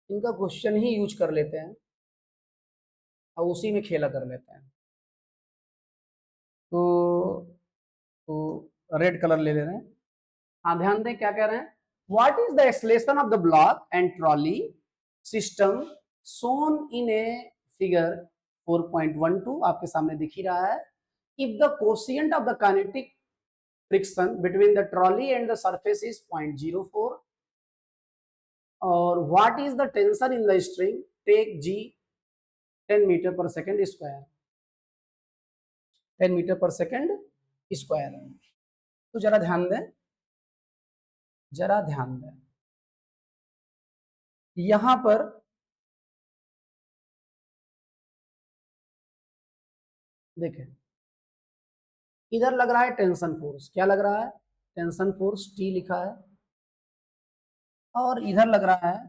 इनका क्वेश्चन ही यूज कर लेते हैं और उसी में खेला कर लेते हैं। तो रेड कलर ले रहे हैं। हाँ ध्यान दें क्या कह रहे हैं, what is the acceleration of the block and trolley system shown in a figure 4.12, आपके सामने दिख ही रहा है। If the coefficient of the kinetic friction between the trolley and the surface is 0.04, और what is the tension in the string take G 10 metre per second square, 10 metre per second square. तो जरा ध्यान दें, जरा ध्यान दें, यहां पर देखें, इधर लग रहा है टेंशन फोर्स, क्या लग रहा है, टेंशन फोर्स टी लिखा है, और इधर लग रहा है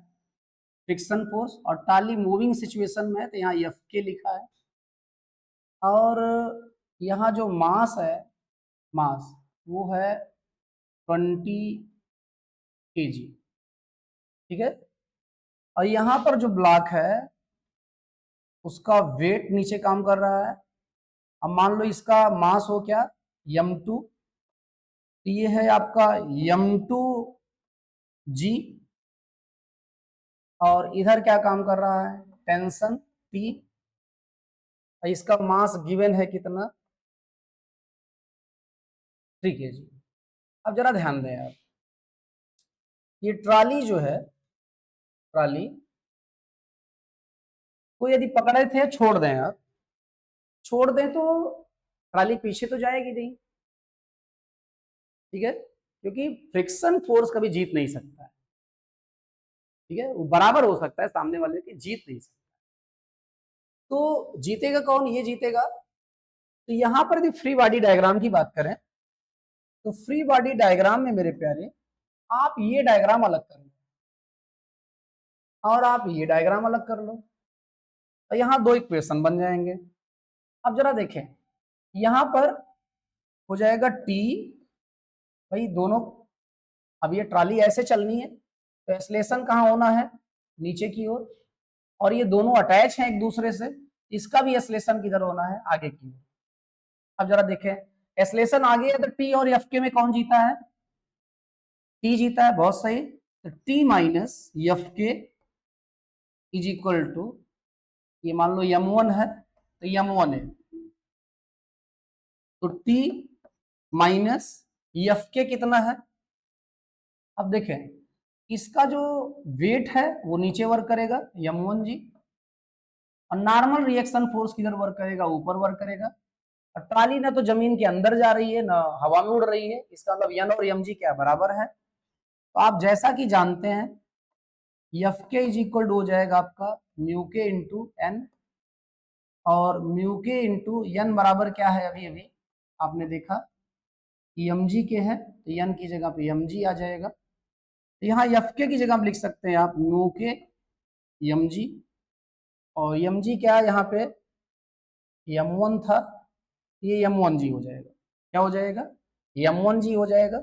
फ्रिक्शन फोर्स, और टाली मूविंग सिचुएशन में है तो यहाँ एफ के लिखा है, और यहाँ जो मास है, मास वो है 20 kg, ठीक है। और यहाँ पर जो ब्लॉक है उसका वेट नीचे काम कर रहा है। अब मान लो इसका मास हो क्या, m2, तो ये है आपका m2g, और इधर क्या काम कर रहा है, टेंशन T, और इसका मास गिवन है कितना, 3 kg। अब जरा ध्यान दें आप, ये ट्रॉली जो है, ट्रॉली को यदि पकड़े थे, छोड़ दें आप, छोड़ दें तो ट्रॉली पीछे तो जाएगी नहीं, ठीक है, क्योंकि फ्रिक्शन फोर्स कभी जीत नहीं सकता है, ठीक है, वो बराबर हो सकता है सामने वाले की, जीत नहीं सकता। तो जीतेगा कौन, ये जीतेगा। तो यहां पर यदि फ्री बॉडी डायग्राम की बात करें, तो फ्री बॉडी डायग्राम में मेरे प्यारे, आप ये डायग्राम अलग कर लो और आप ये डायग्राम अलग कर लो, तो यहां दो इक्वेशन बन जाएंगे। अब जरा देखें, यहां पर हो जाएगा टी, भाई दोनों, अब ये ट्रॉली ऐसे चलनी है तो एक्सलेशन कहाँ होना है, नीचे की ओर, और ये दोनों अटैच हैं एक दूसरे से, इसका भी एक्सलेशन किधर होना है, आगे की ओर। अब जरा देखें, एक्सलेशन आगे है तो टी और एफ के में कौन जीता है, टी जीता है, बहुत सही। तो टी माइनस एफ के इज इक्वल टू, ये मान लो m1 है तो m1 है, तो टी माइनस एफ के कितना है। अब देखें, इसका जो वेट है वो नीचे वर्क करेगा m1g, और नॉर्मल रिएक्शन फोर्स किधर वर्क करेगा, ऊपर वर्क करेगा। और ट्रॉली ना तो जमीन के अंदर जा रही है ना हवा में उड़ रही है, इसका मतलब n और mg क्या बराबर है। तो आप जैसा कि जानते हैं एफ के इज इक्वल टू हो जाएगा आपका म्यू के इंटू एन, और म्यू के इंटू एन बराबर क्या है, अभी अभी आपने देखा mg के है, तो एन की जगह पे mg आ जाएगा। तो यहाँ एफ के की जगह आप लिख सकते हैं आप म्यू के mg, और mg क्या है यहाँ पे, m1 था, ये m1g हो जाएगा, क्या हो जाएगा, m1g हो जाएगा।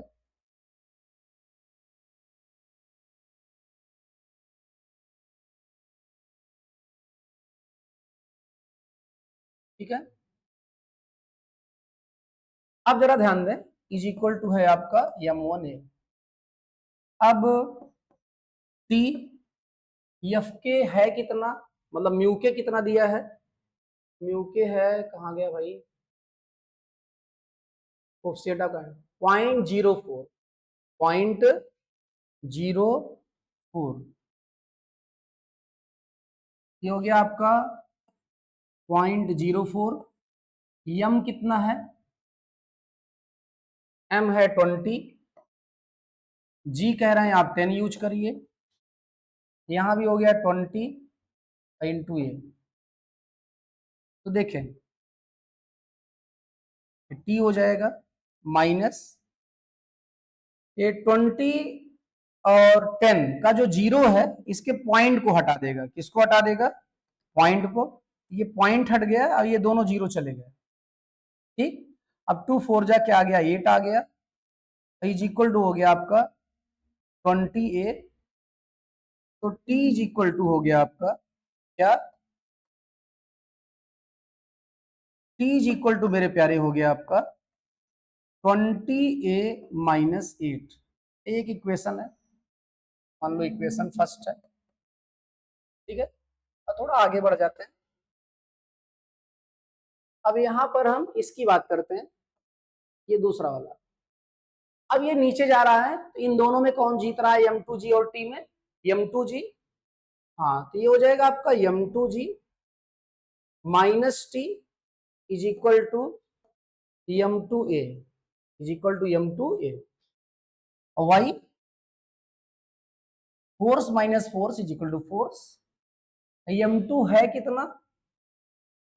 ठीक है, अब जरा ध्यान दें, इज इक्वल टू है आपका m1a। अब टी एफ के है कितना, मतलब म्यू के कितना दिया है, म्यू के है, कहाँ गया भाई, कोफिशिएंट का है 0.04, 0.04, ये हो गया आपका 0.04। यम कितना है, एम है 20, जी कह रहे हैं आप 10 यूज करिए, यहाँ भी हो गया 20 इंटू ए। तो देखें टी हो जाएगा माइनस ये 20 और 10 का जो जीरो है इसके पॉइंट को हटा देगा। किसको हटा देगा? पॉइंट को। ये पॉइंट हट गया और ये दोनों जीरो चले गए। ठीक, अब 2 4 जा क्या आ गया? 8 आ गया। इज इक्वल टू हो गया आपका 20a। तो t इज इक्वल टू हो गया आपका क्या? t इज इक्वल टू मेरे प्यारे हो गया आपका 20a माइनस 8। एक इक्वेशन है, मान लो इक्वेशन फर्स्ट है। ठीक है, अब थोड़ा आगे बढ़ जाते हैं। अब यहां पर हम इसकी बात करते हैं, ये दूसरा वाला। अब ये नीचे जा रहा है तो इन दोनों में कौन जीत रहा है? m2g और t में m2g। हाँ, तो ये हो जाएगा आपका m2g minus T is equal to m2a is equal to m2a। और Y force minus force is equal to force. m2 है कितना?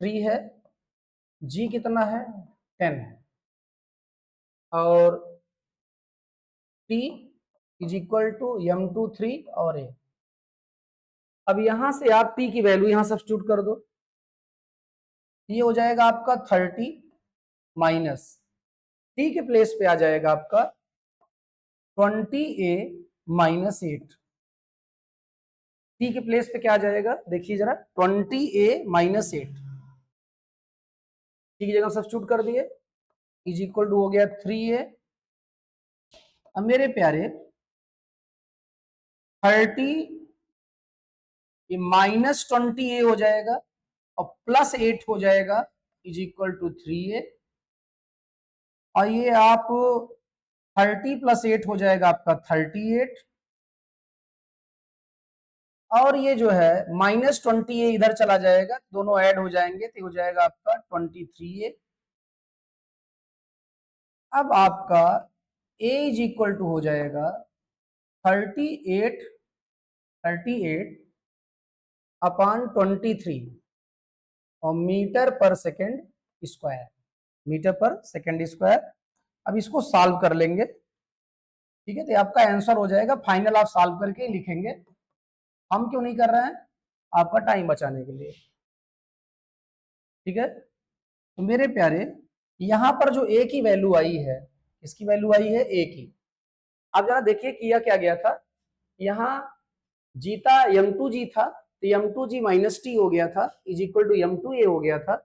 3 है। g कितना है? 10 है। और t is equal to m2 3 और a। अब यहां से आप t की वैल्यू यहां सब्स्टिट्यूट कर दो। ये हो जाएगा आपका 30 माइनस t के प्लेस पे आ जाएगा आपका 20a माइनस 8। t के प्लेस पे क्या आ जाएगा? देखिए जरा 20a माइनस 8 t की जगह सब्स्टिट्यूट कर दिए। इज इक्वल टू हो गया 3a। अब मेरे प्यारे 30 माइनस 20a हो जाएगा और प्लस 8 हो जाएगा इज इक्वल टू 3a। और ये आप 30 प्लस 8 हो जाएगा आपका 38। और ये जो है माइनस 20a इधर चला जाएगा, दोनों ऐड हो जाएंगे तो हो जाएगा आपका 23a। अब आपका a इज इक्वल टू हो जाएगा 38 अपॉन 23 और metre per second square, metre per second square. अब इसको सॉल्व कर लेंगे। ठीक है, तो आपका आंसर हो जाएगा, फाइनल आप सॉल्व करके लिखेंगे। हम क्यों नहीं कर रहे हैं? आपका टाइम बचाने के लिए। ठीक है, तो मेरे प्यारे यहां पर जो a की वैल्यू आई है, इसकी वैल्यू आई है a की। आप जरा देखिए किया क्या गया था। यहाँ जीता m2g था तो m2g माइनस टी हो गया था इज इक्वल टू m2a हो गया था।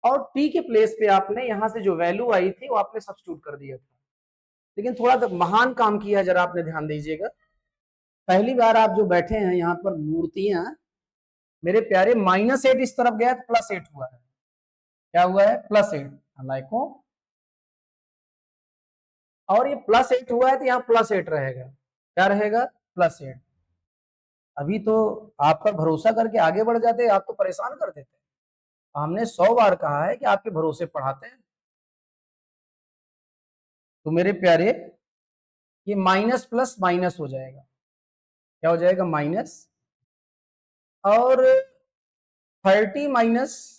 और t के प्लेस पे आपने यहां से जो वैल्यू आई थी वो आपने सब्स्टिट्यूट कर दिया था। लेकिन थोड़ा तो महान काम किया है, जरा आपने ध्यान दीजिएगा। पहली बार आप जो बैठे हैं यहाँ पर मूर्तियां, मेरे प्यारे माइनस 8 इस तरफ गया तो प्लस 8 हुआ है। क्या हुआ है? प्लस 8 लाइको। और ये प्लस 8 हुआ है तो यहाँ प्लस 8 रहेगा। क्या रहेगा? प्लस 8। अभी तो आप पर भरोसा करके आगे बढ़ जाते, आप तो परेशान कर देते। हमने 100 बार कहा है कि आपके भरोसे पढ़ाते हैं। तो मेरे प्यारे ये माइनस प्लस माइनस हो जाएगा। क्या हो जाएगा? माइनस। और 30 माइनस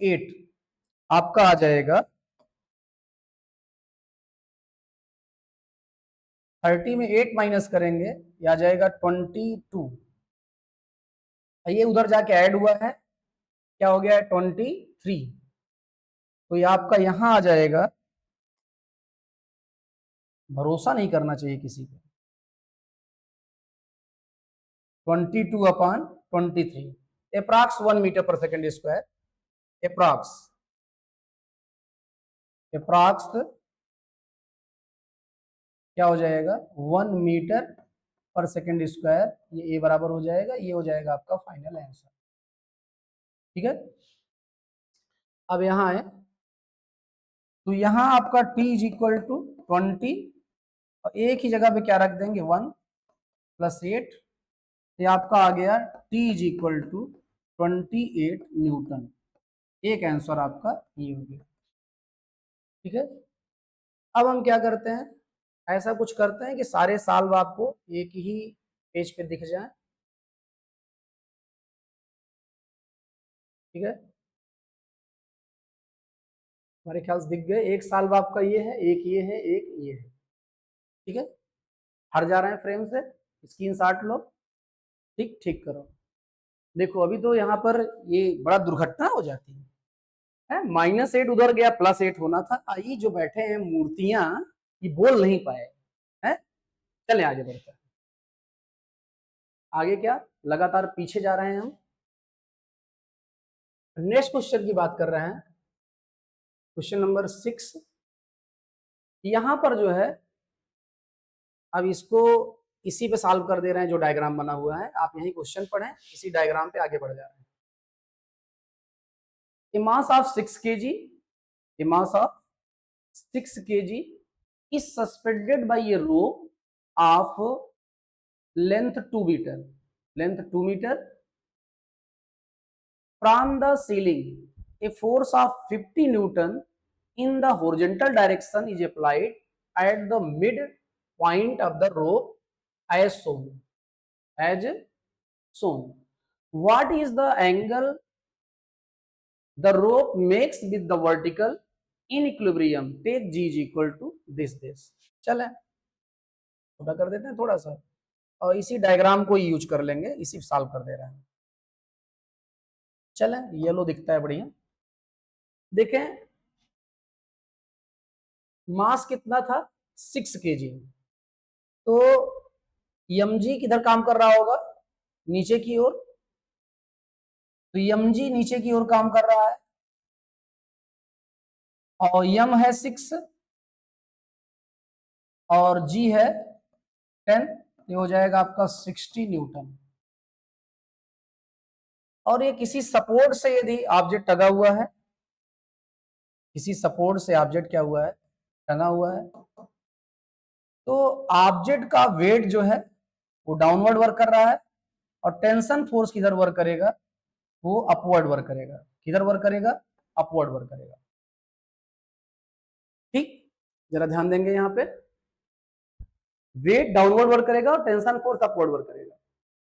8 आपका आ जाएगा 30 में 8 माइनस करेंगे, ये आ जाएगा 22। ये उधर जाके ऐड हुआ है, क्या हो गया है? 23। तो ये आपका यहां आ जाएगा। भरोसा नहीं करना चाहिए किसी पे। 22 upon 23 approx 1 metre per second square. Approx क्या हो जाएगा? 1 मीटर पर सेकेंड स्क्वायर। ये a बराबर हो जाएगा, ये हो जाएगा आपका फाइनल आंसर। ठीक है, अब यहां है तो यहां आपका t इज इक्वल टू 20 और एक ही जगह पे क्या रख देंगे? 1 प्लस 8। ये आपका आ गया t is equal to 28 newton. एक आंसर आपका ये हो गया। ठीक है, अब हम क्या करते हैं? ऐसा कुछ करते हैं कि सारे साल आपको एक ही पेज पे दिख जाए, ठीक है। हमारे ख्याल से दिख गए। एक साल आपका ये है, एक ये है, एक ये है, ठीक है। हट जा रहे हैं फ्रेम से, स्क्रीन शॉट लो, ठीक ठीक करो। देखो अभी तो यहाँ पर ये बड़ा दुर्घटना हो जाती है, -8 उधर गया, +8 होना था। ये जो बैठे हैं मूर्तियां, ये बोल नहीं पाए हैं। चले आगे बढ़ते हैं। आगे क्या, लगातार पीछे जा रहे हैं हम। नेक्स्ट क्वेश्चन की बात कर रहे हैं, क्वेश्चन नंबर 6। यहां पर जो है, अब इसको इसी पे सॉल्व कर दे रहे हैं जो डायग्राम बना हुआ है। आप यही क्वेश्चन पढ़ें, इसी डायग्राम पे आगे बढ़ जा रहे हैं। A mass of 6 kg, a mass of 6 kg is suspended by a rope of length 2 meter, length 2 meter from the ceiling. A force of 50 Newton in the horizontal direction is applied at the mid point of the rope as shown. As shown. What is the angle the rope makes with the vertical in equilibrium? Take G is equal to this. चले छोटा कर देते हैं थोड़ा सा, और इसी diagram को यूज कर लेंगे, इसी सॉल्व कर दे रहे हैं। चले, येलो दिखता है बढ़िया। देखें मास कितना था, 6 kg। तो mg किधर काम कर रहा होगा, नीचे की ओर। तो mg नीचे की ओर काम कर रहा है, और m है 6 और g है 10, ये हो जाएगा आपका 60 न्यूटन। और ये किसी सपोर्ट से यदि ऑब्जेक्ट टंगा हुआ है, किसी सपोर्ट से ऑब्जेक्ट क्या हुआ है, टंगा हुआ है, तो ऑब्जेक्ट का वेट जो है वो डाउनवर्ड वर्क कर रहा है, और टेंशन फोर्स किधर वर्क करेगा, वो अपवर्ड वर्क करेगा। किधर वर्क करेगा, अपवर्ड वर्क करेगा, ठीक। जरा ध्यान देंगे यहाँ पे, वेट डाउनवर्ड वर्क करेगा और टेंशन फोर्स अपवर्ड वर्क करेगा।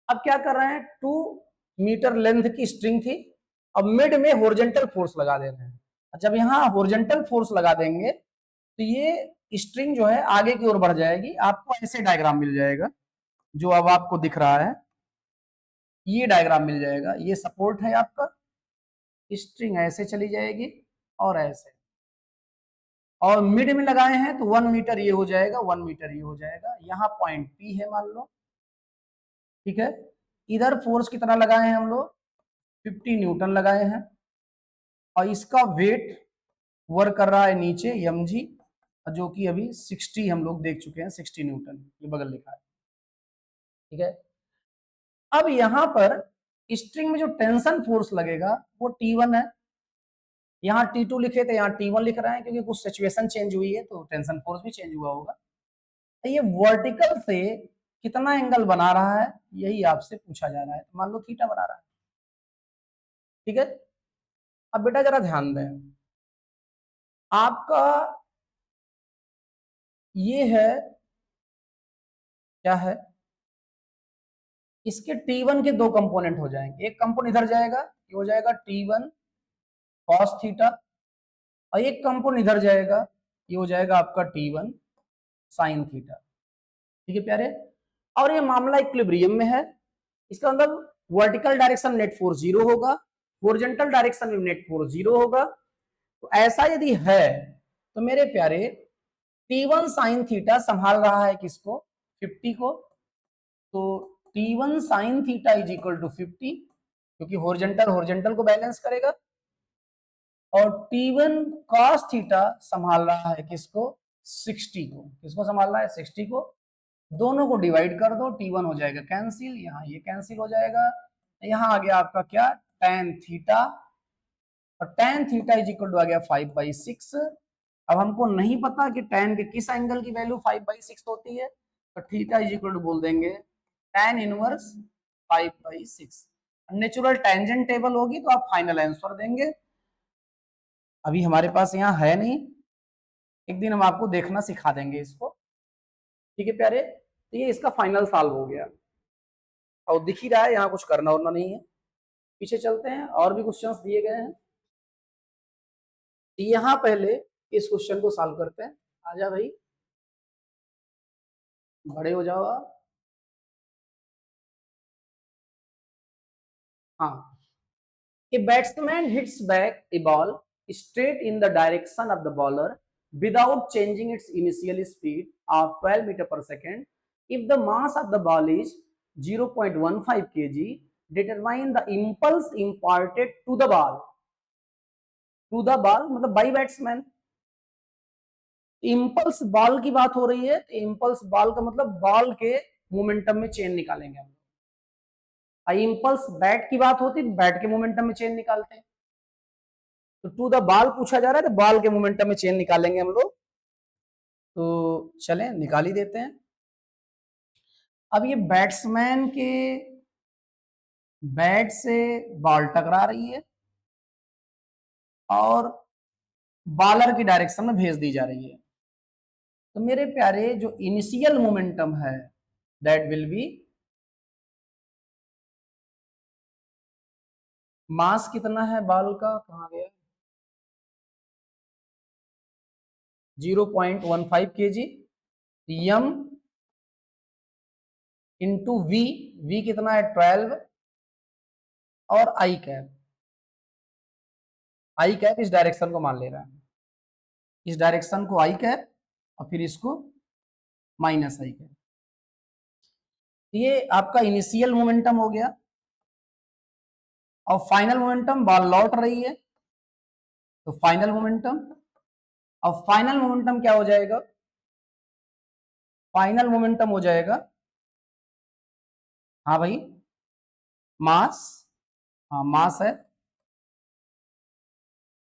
अब क्या कर रहे हैं, 2 मीटर लेंथ की स्ट्रिंग थी, अब मिड में हॉरिजॉन्टल फोर्स लगा दे रहे हैं। जब यहाँ हॉरिजॉन्टल फोर्स लगा देंगे तो ये स्ट्रिंग जो है आगे की ओर बढ़ जाएगी। आपको ऐसे डायग्राम मिल जाएगा जो अब आपको दिख रहा है, ये डायग्राम मिल जाएगा। ये सपोर्ट है आपका, स्ट्रिंग ऐसे चली जाएगी और ऐसे, और मिड में लगाए हैं तो 1 मीटर ये हो जाएगा, 1 मीटर ये हो जाएगा। यहाँ पॉइंट P है मान लो, ठीक है। इधर फोर्स कितना लगाए हैं हम लोग, 50 न्यूटन लगाए हैं, और इसका वेट वर्क कर रहा है नीचे mg, जो कि अभी 60 हम लोग देख चुके हैं, 60 न्यूटन ये बगल लिखा है, ठीक है। अब यहां पर स्ट्रिंग में जो टेंशन फोर्स लगेगा वो T1 है। यहाँ T2 लिखे थे, यहाँ T1 लिख रहे हैं क्योंकि कुछ सिचुएशन चेंज हुई है तो टेंशन फोर्स भी चेंज हुआ होगा। ये वर्टिकल से कितना एंगल बना रहा है, यही आपसे पूछा जा रहा है। तो मान लो थीटा बना रहा है, ठीक है। अब बेटा जरा ध्यान दें, आपका ये है, क्या है, इसके T1 के 2 कंपोनेंट हो जाएंगे। एक कंपोनेंट इधर जाएगा, ये हो जाएगा T1 cos थीटा, और एक कंपोनेंट इधर जाएगा, ये हो जाएगा आपका T1 sin थीटा, ठीक है प्यारे। और ये मामला इक्विलिब्रियम में है, इसका मतलब वर्टिकल डायरेक्शन नेट फोर्स 0 होगा, हॉरिजॉन्टल डायरेक्शन में नेट फोर्स 0 होगा। तो ऐसा यदि है तो मेरे प्यारे T1 sin थीटा संभाल रहा है किसको, 50 को। तो T1 sin theta is equal to 50, क्योंकि हॉरिजॉन्टल को बैलेंस करेगा। और T1 cos थीटा संभाल रहा है किसको, 60 को। किसको संभाल रहा है, 60 को। दोनों को डिवाइड कर दो, T1 हो जाएगा कैंसिल, यहाँ ये कैंसिल हो जाएगा। यहाँ आ गया आपका क्या, tan थीटा, और tan theta is equal to आ गया 5/6। अब हमको नहीं पता कि tan के किस एंगल की वैल्यू 5/6 होती है, तो थीटा इज इक्वल टू बोल देंगे tan inverse 5/6। Natural tangent table होगी तो आप फाइनल आंसर देंगे। अभी हमारे पास यहाँ है नहीं, एक दिन हम आपको देखना सिखा देंगे इसको। ठीक है प्यारे, तो ये इसका फाइनल सॉल्व हो गया और दिख ही रहा है, यहाँ कुछ करना वरना नहीं है। पीछे चलते हैं, और भी क्वेश्चंस दिए गए हैं। यहाँ पहले इस क्वेश्चन को सॉल्व करते हैं। आजा भाई, बड़े हो जाओ आप। हाँ, a batsman hits back a ball straight in the direction of the bowler without changing its initial speed of 12 meter per second. If the mass of the ball is 0.15 kg, determine the impulse imparted to the ball. To the ball मतलब by batsman। Impulse ball की बात हो रही है, तो impulse ball का मतलब ball के मोमेंटम में चेंज निकालेंगे हम। इम्पल्स बैट की बात होती है, बैट के मोमेंटम में चेंज निकालते हैं। तो टू द बॉल पूछा जा रहा है, तो बॉल के मोमेंटम में चेंज निकालेंगे हम लोग। तो चलें निकाल ही देते हैं। अब ये बैट्समैन के बैट से बॉल टकरा रही है और बॉलर की डायरेक्शन में भेज दी जा रही है। तो मेरे प्यारे, जो इनिशियल मोमेंटम है दैट विल बी, मास कितना है बॉल का, कहां गया, 0.15 kg, M into V, V कितना है 12, और आई कैप, आई कैप इस डायरेक्शन को मान ले रहा है, इस डायरेक्शन को आई कैप और फिर इसको माइनस आई कैप। ये आपका इनिशियल मोमेंटम हो गया। और फाइनल मोमेंटम, बॉल लौट रही है, तो फाइनल मोमेंटम, और फाइनल मोमेंटम क्या हो जाएगा, फाइनल मोमेंटम हो जाएगा, हाँ भाई, मास, हाँ मास है,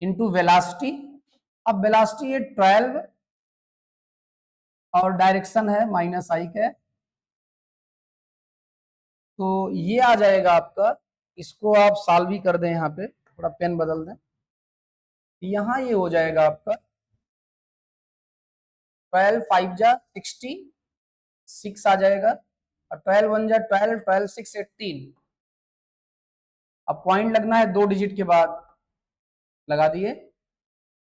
इंटू वेलासिटी। अब वेलासिटी है 12 और डायरेक्शन है माइनस आई के, तो ये आ जाएगा आपका। इसको आप सॉल्व भी कर दें, यहाँ पे थोड़ा पेन बदल दें, यहाँ ये हो जाएगा आपका 12 5 जा 60, 6 आ जाएगा, और 12 1 जा 12, 12 6 18। अब पॉइंट लगना है 2 डिजिट के बाद, लगा दिए,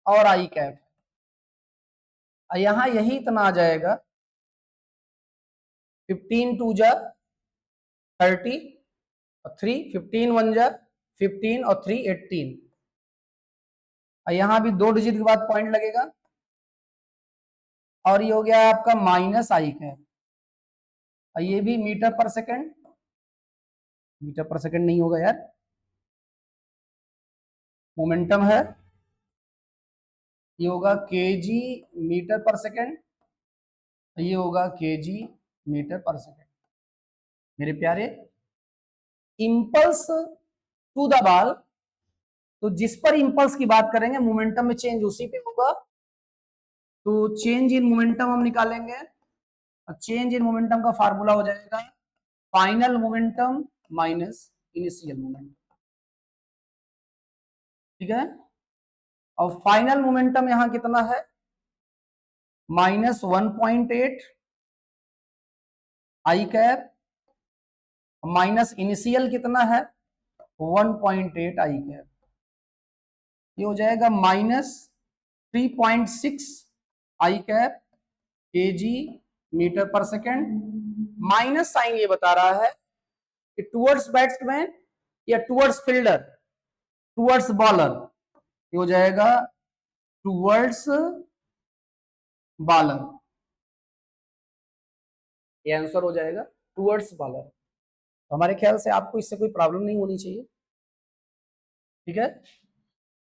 और आई कैप यहाँ यही इतना आ जाएगा, 15 2 जा 30 और 3, 15 1 जा 15 और 3 18, और यहाँ भी 2 डिजिट के बाद पॉइंट लगेगा, और ये हो गया आपका माइनस आई कैप, और ये भी मीटर पर सेकंड, मीटर पर सेकंड नहीं होगा यार, मोमेंटम है, ये होगा केजी मीटर पर सेकंड, ये होगा केजी मीटर पर सेकंड। मेरे प्यारे, इंपल्स टू द बॉल, तो जिस पर इंपल्स की बात करेंगे मोमेंटम में चेंज उसी पे होगा, तो चेंज इन मोमेंटम हम निकालेंगे, और चेंज इन मोमेंटम का फार्मूला हो जाएगा final momentum minus initial momentum. ठीक है, और फाइनल मोमेंटम यहां कितना है, -1.8 आई कैप, माइनस इनिशियल कितना है 1.8 आई कैप, ये हो जाएगा -3.6 आई cap KG metre per second. Minus sign ये बता रहा है कि टुवर्ड्स बैट्समैन या टुवर्ड्स फील्डर, टुवर्ड्स बॉलर, ये हो जाएगा टुवर्ड्स बॉलर, ये आंसर हो जाएगा टुवर्ड्स बॉलर। तो हमारे ख्याल से आपको इससे कोई प्रॉब्लम नहीं होनी चाहिए। ठीक है,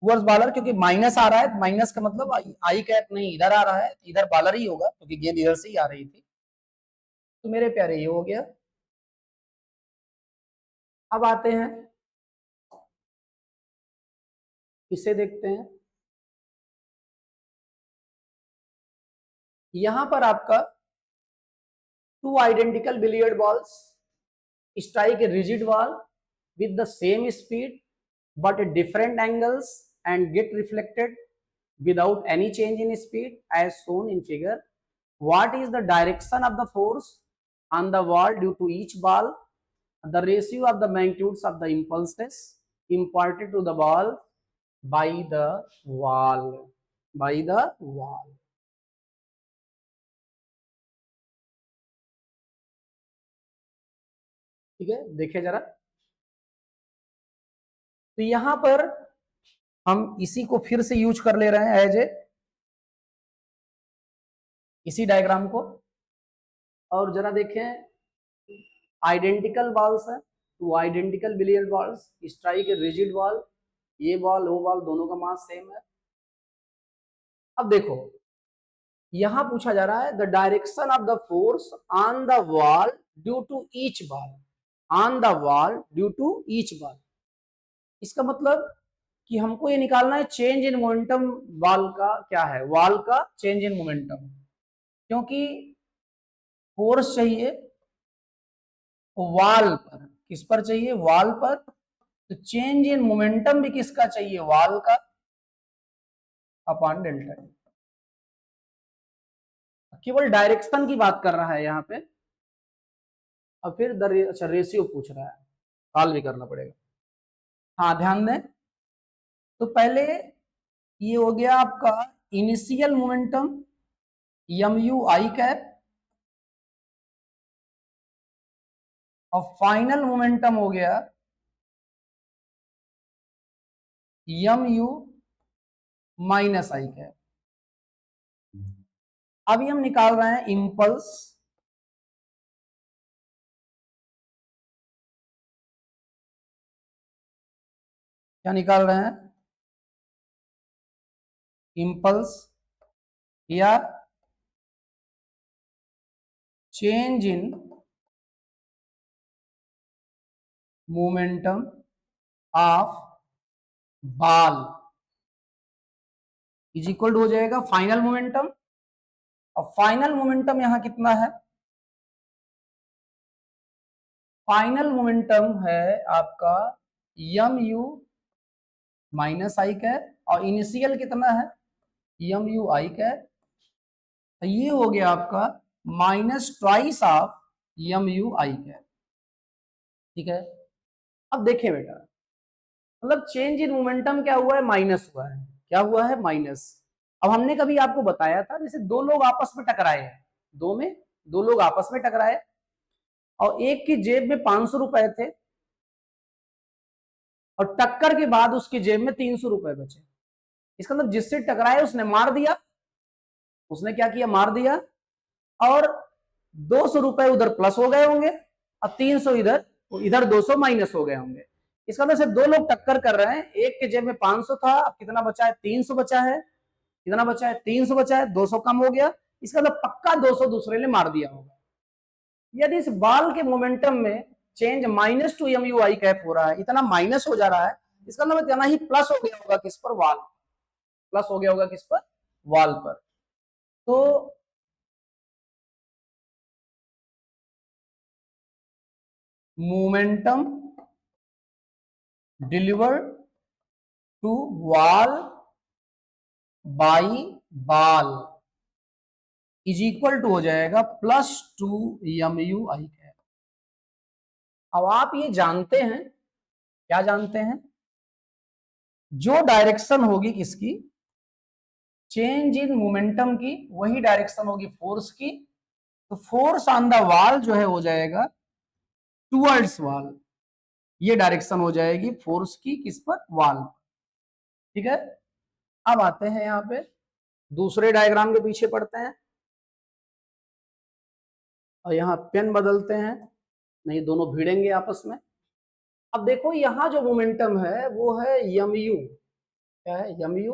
टुवर्ड्स बॉलर, क्योंकि माइनस आ रहा है, माइनस का मतलब आई कैप नहीं इधर आ रहा है, इधर बॉलर ही होगा क्योंकि गेंद इधर से ही आ रही थी। तो मेरे प्यारे ये हो गया। अब आते हैं, इसे देखते हैं। यहां पर आपका 2 identical billiard balls strike a rigid wall with the same speed but at different angles and get reflected without any change in speed as shown in figure. What is the direction of the force on the wall due to each ball? The ratio of the magnitudes of the impulses imparted to the ball by the wall. By the wall. ठीक है, देखिए जरा। तो यहां पर हम इसी को फिर से यूज कर ले रहे हैं एज ए इसी डायग्राम को। और जरा देखें, आइडेंटिकल बॉल्स है, तो identical billiard balls, strike rigid ball, ये बॉल वो बॉल दोनों का मास सेम है। अब देखो यहां पूछा जा रहा है the direction of the force on the wall due to each ball, on the wall due to each ball. इसका मतलब कि हमको ये निकालना है चेंज इन मोमेंटम बॉल का क्या है, वॉल का चेंज इन मोमेंटम, क्योंकि फोर्स चाहिए वॉल पर, किस पर चाहिए, वॉल पर। तो चेंज इन मोमेंटम भी किसका चाहिए, वॉल का, अपॉन डेल्टा टी। केवल डायरेक्शन की बात कर रहा है यहाँ पे। अब फिर अच्छा रेशियो पूछ रहा है, सॉल्व भी करना पड़ेगा। हाँ ध्यान दें, तो पहले ये हो गया आपका initial momentum M U I cap, और फाइनल मोमेंटम हो गया यम यू माइनस आई कैप। अभी हम निकाल रहे हैं इंपल्स, क्या निकाल रहे हैं, इंपल्स या change in momentum of ball is equal to हो जाएगा फाइनल मोमेंटम। और फाइनल मोमेंटम यहां कितना है, फाइनल मोमेंटम है आपका M U minus I cap, और इनिशियल कितना है यम यू आई कैप। ये हो गया आपका minus twice of M U I cap. ठीक है, अब देखिए बेटा, मतलब चेंज इन मोमेंटम क्या हुआ है, माइनस हुआ है, क्या हुआ है, माइनस। अब हमने कभी आपको बताया था जैसे दो लोग आपस में टकराए हैं, दो लोग आपस में टकराए, और एक की जेब में 500 रुपए थे, और टक्कर के बाद उसकी जेब में 300 रुपए बचे। इसका मतलब जिससे टकराए उसने मार दिया, उसने क्या किया, मार दिया, और 200 रुपए उधर प्लस हो गए होंगे, और 300 इधर, इधर 200 माइनस हो गए होंगे। इसका मतलब से दो लोग टक्कर कर रहे हैं, एक के जेब में 500 था, अब कितना बचा है, 300 बचा है, कितना बचा है, 300 बचा है, 200 कम हो गया। इसका मतलब पक्का 200 दूसरे ने मार दिया होगा। यदि इस बॉल के मोमेंटम में change minus two M U I cap हो रहा है, इतना माइनस हो जा रहा है, इसका मतलब इतना ही प्लस हो गया होगा किस पर, वॉल, प्लस हो गया होगा किस पर, वॉल पर। तो momentum delivered to wall by ball is equal to हो जाएगा plus two M U I cap. अब आप ये जानते हैं, क्या जानते हैं, जो डायरेक्शन होगी किसकी, चेंज इन मोमेंटम की, वही डायरेक्शन होगी फोर्स की। तो फोर्स ऑन द वॉल जो है हो जाएगा टूवर्ड्स वॉल, ये डायरेक्शन हो जाएगी फोर्स की किस पर, वॉल। ठीक है, अब आते हैं यहां पे दूसरे डायग्राम के पीछे पढ़ते हैं, और यहां पेन बदलते हैं, नहीं दोनों भिड़ेंगे आपस में। अब देखो यहां जो मोमेंटम है वो है यम यू, क्या है, यम यू,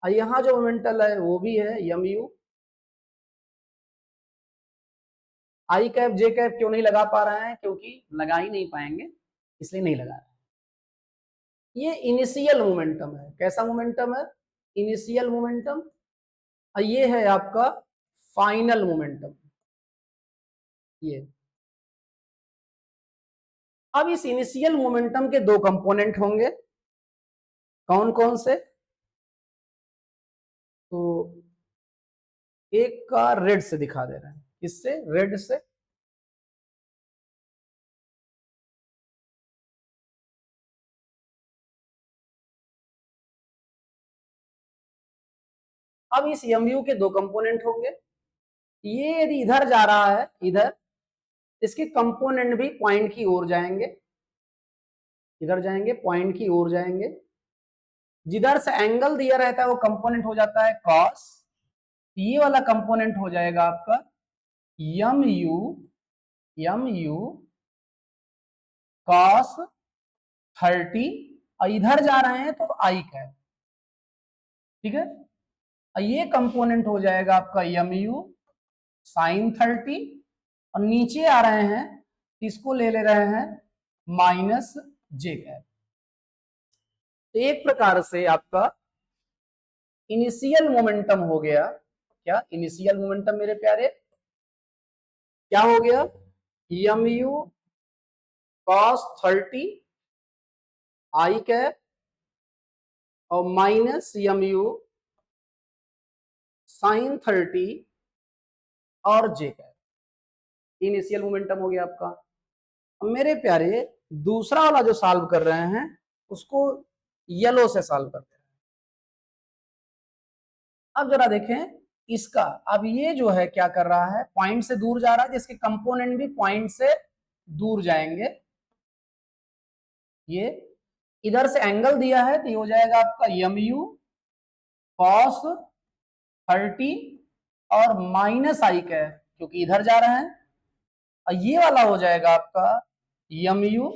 और यहां जो मोमेंटल है वो भी है M U. I cap J cap क्यों नहीं लगा पा रहे हैं, क्योंकि लगा ही नहीं पाएंगे, इसलिए नहीं लगा रहे। ये इनिशियल मोमेंटम है, कैसा मोमेंटम है, इनिशियल मोमेंटम, और ये है आपका फाइनल मोमेंटम। ये अब इस इनिशियल मोमेंटम के दो कंपोनेंट होंगे, कौन कौन से, तो एक का रेड से दिखा दे रहे हैं, किससे? रेड से। अब इस mu के दो कंपोनेंट होंगे, ये यदि इधर जा रहा है इधर, इसके कंपोनेंट भी पॉइंट की ओर जाएंगे, इधर जाएंगे, पॉइंट की ओर जाएंगे। जिधर से एंगल दिया रहता है वो कंपोनेंट हो जाता है cos, ये वाला कंपोनेंट हो जाएगा आपका mu cos 30, और इधर जा रहे हैं तो i कैप, ठीक है। ये कंपोनेंट हो जाएगा आपका mu sin 30, और नीचे आ रहे हैं इसको ले ले रहे हैं माइनस जे कैप। तो एक प्रकार से आपका इनिशियल मोमेंटम हो गया, क्या इनिशियल मोमेंटम मेरे प्यारे, क्या हो गया? mu cos 30 i कैप और माइनस mu sin 30 और जे कैप, इनिशियल मोमेंटम हो गया आपका। अब मेरे प्यारे दूसरा वाला जो सॉल्व कर रहे हैं उसको येलो से सॉल्व करते हैं। अब जरा देखें इसका, अब ये जो है क्या कर रहा है, पॉइंट से दूर जा रहा है, जिसके कंपोनेंट भी पॉइंट से दूर जाएंगे। ये इधर से एंगल दिया है तो ये हो जाएगा आपका mu cos 30 और माइनस आई कैप, क्योंकि इधर जा रहे हैं। और ये वाला हो जाएगा आपका mu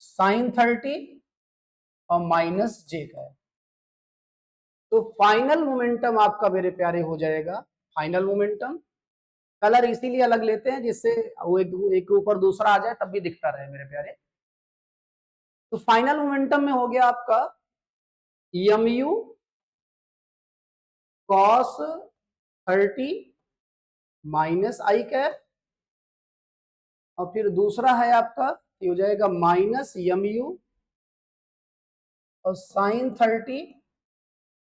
sin 30 और माइनस जे कैप। तो फाइनल मोमेंटम आपका मेरे प्यारे हो जाएगा, फाइनल मोमेंटम, कलर इसीलिए अलग लेते हैं जिससे वो एक के ऊपर दूसरा आ जाए तब भी दिखता रहे मेरे प्यारे। तो फाइनल मोमेंटम में हो गया आपका mu cos 30 minus I cap, और फिर दूसरा है आपका ये हो जाएगा माइनस mu और sin 30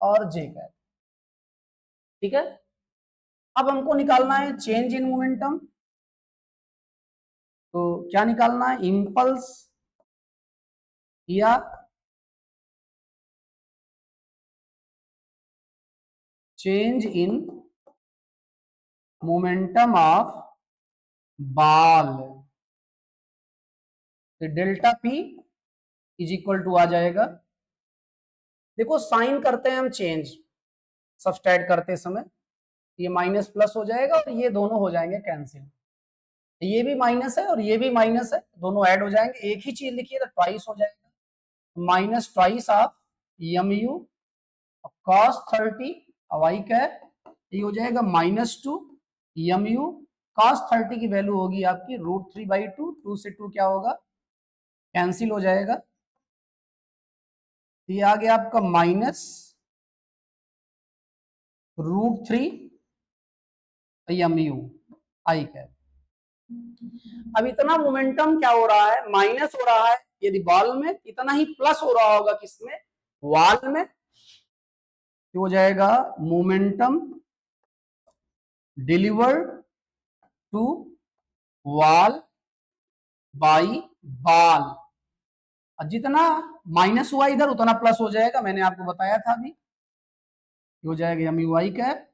और जे कैप, ठीक है। अब हमको निकालना है चेंज इन मोमेंटम। तो क्या निकालना है? इंपल्स या change in momentum of ball. तो delta P is equal to आ जाएगा, देखो साइन करते हैं हम चेंज सब्सट्रैक्ट करते समय, ये माइनस प्लस हो जाएगा और ये दोनों हो जाएंगे कैंसिल। ये भी माइनस है और ये भी माइनस है, दोनों ऐड हो जाएंगे, एक ही चीज लिखिए तो ट्वाइस हो जाएगा, minus twice of mu cos 30 Y cap, ये हो जाएगा -2 mu cos 30 की वैल्यू होगी आपकी √3/2, 2 से 2 क्या होगा? कैंसिल हो जाएगा। ये आ गया आपका -√3 mu आई कैप। अब इतना मोमेंटम क्या हो रहा है? माइनस हो रहा है यदि बॉल में, इतना ही प्लस हो रहा होगा किसमें? वॉल में। हो जाएगा momentum delivered to wall by ball. जितना माइनस हुआ इधर उतना प्लस हो जाएगा, मैंने आपको बताया था अभी। हो जाएगा mu आई कैप।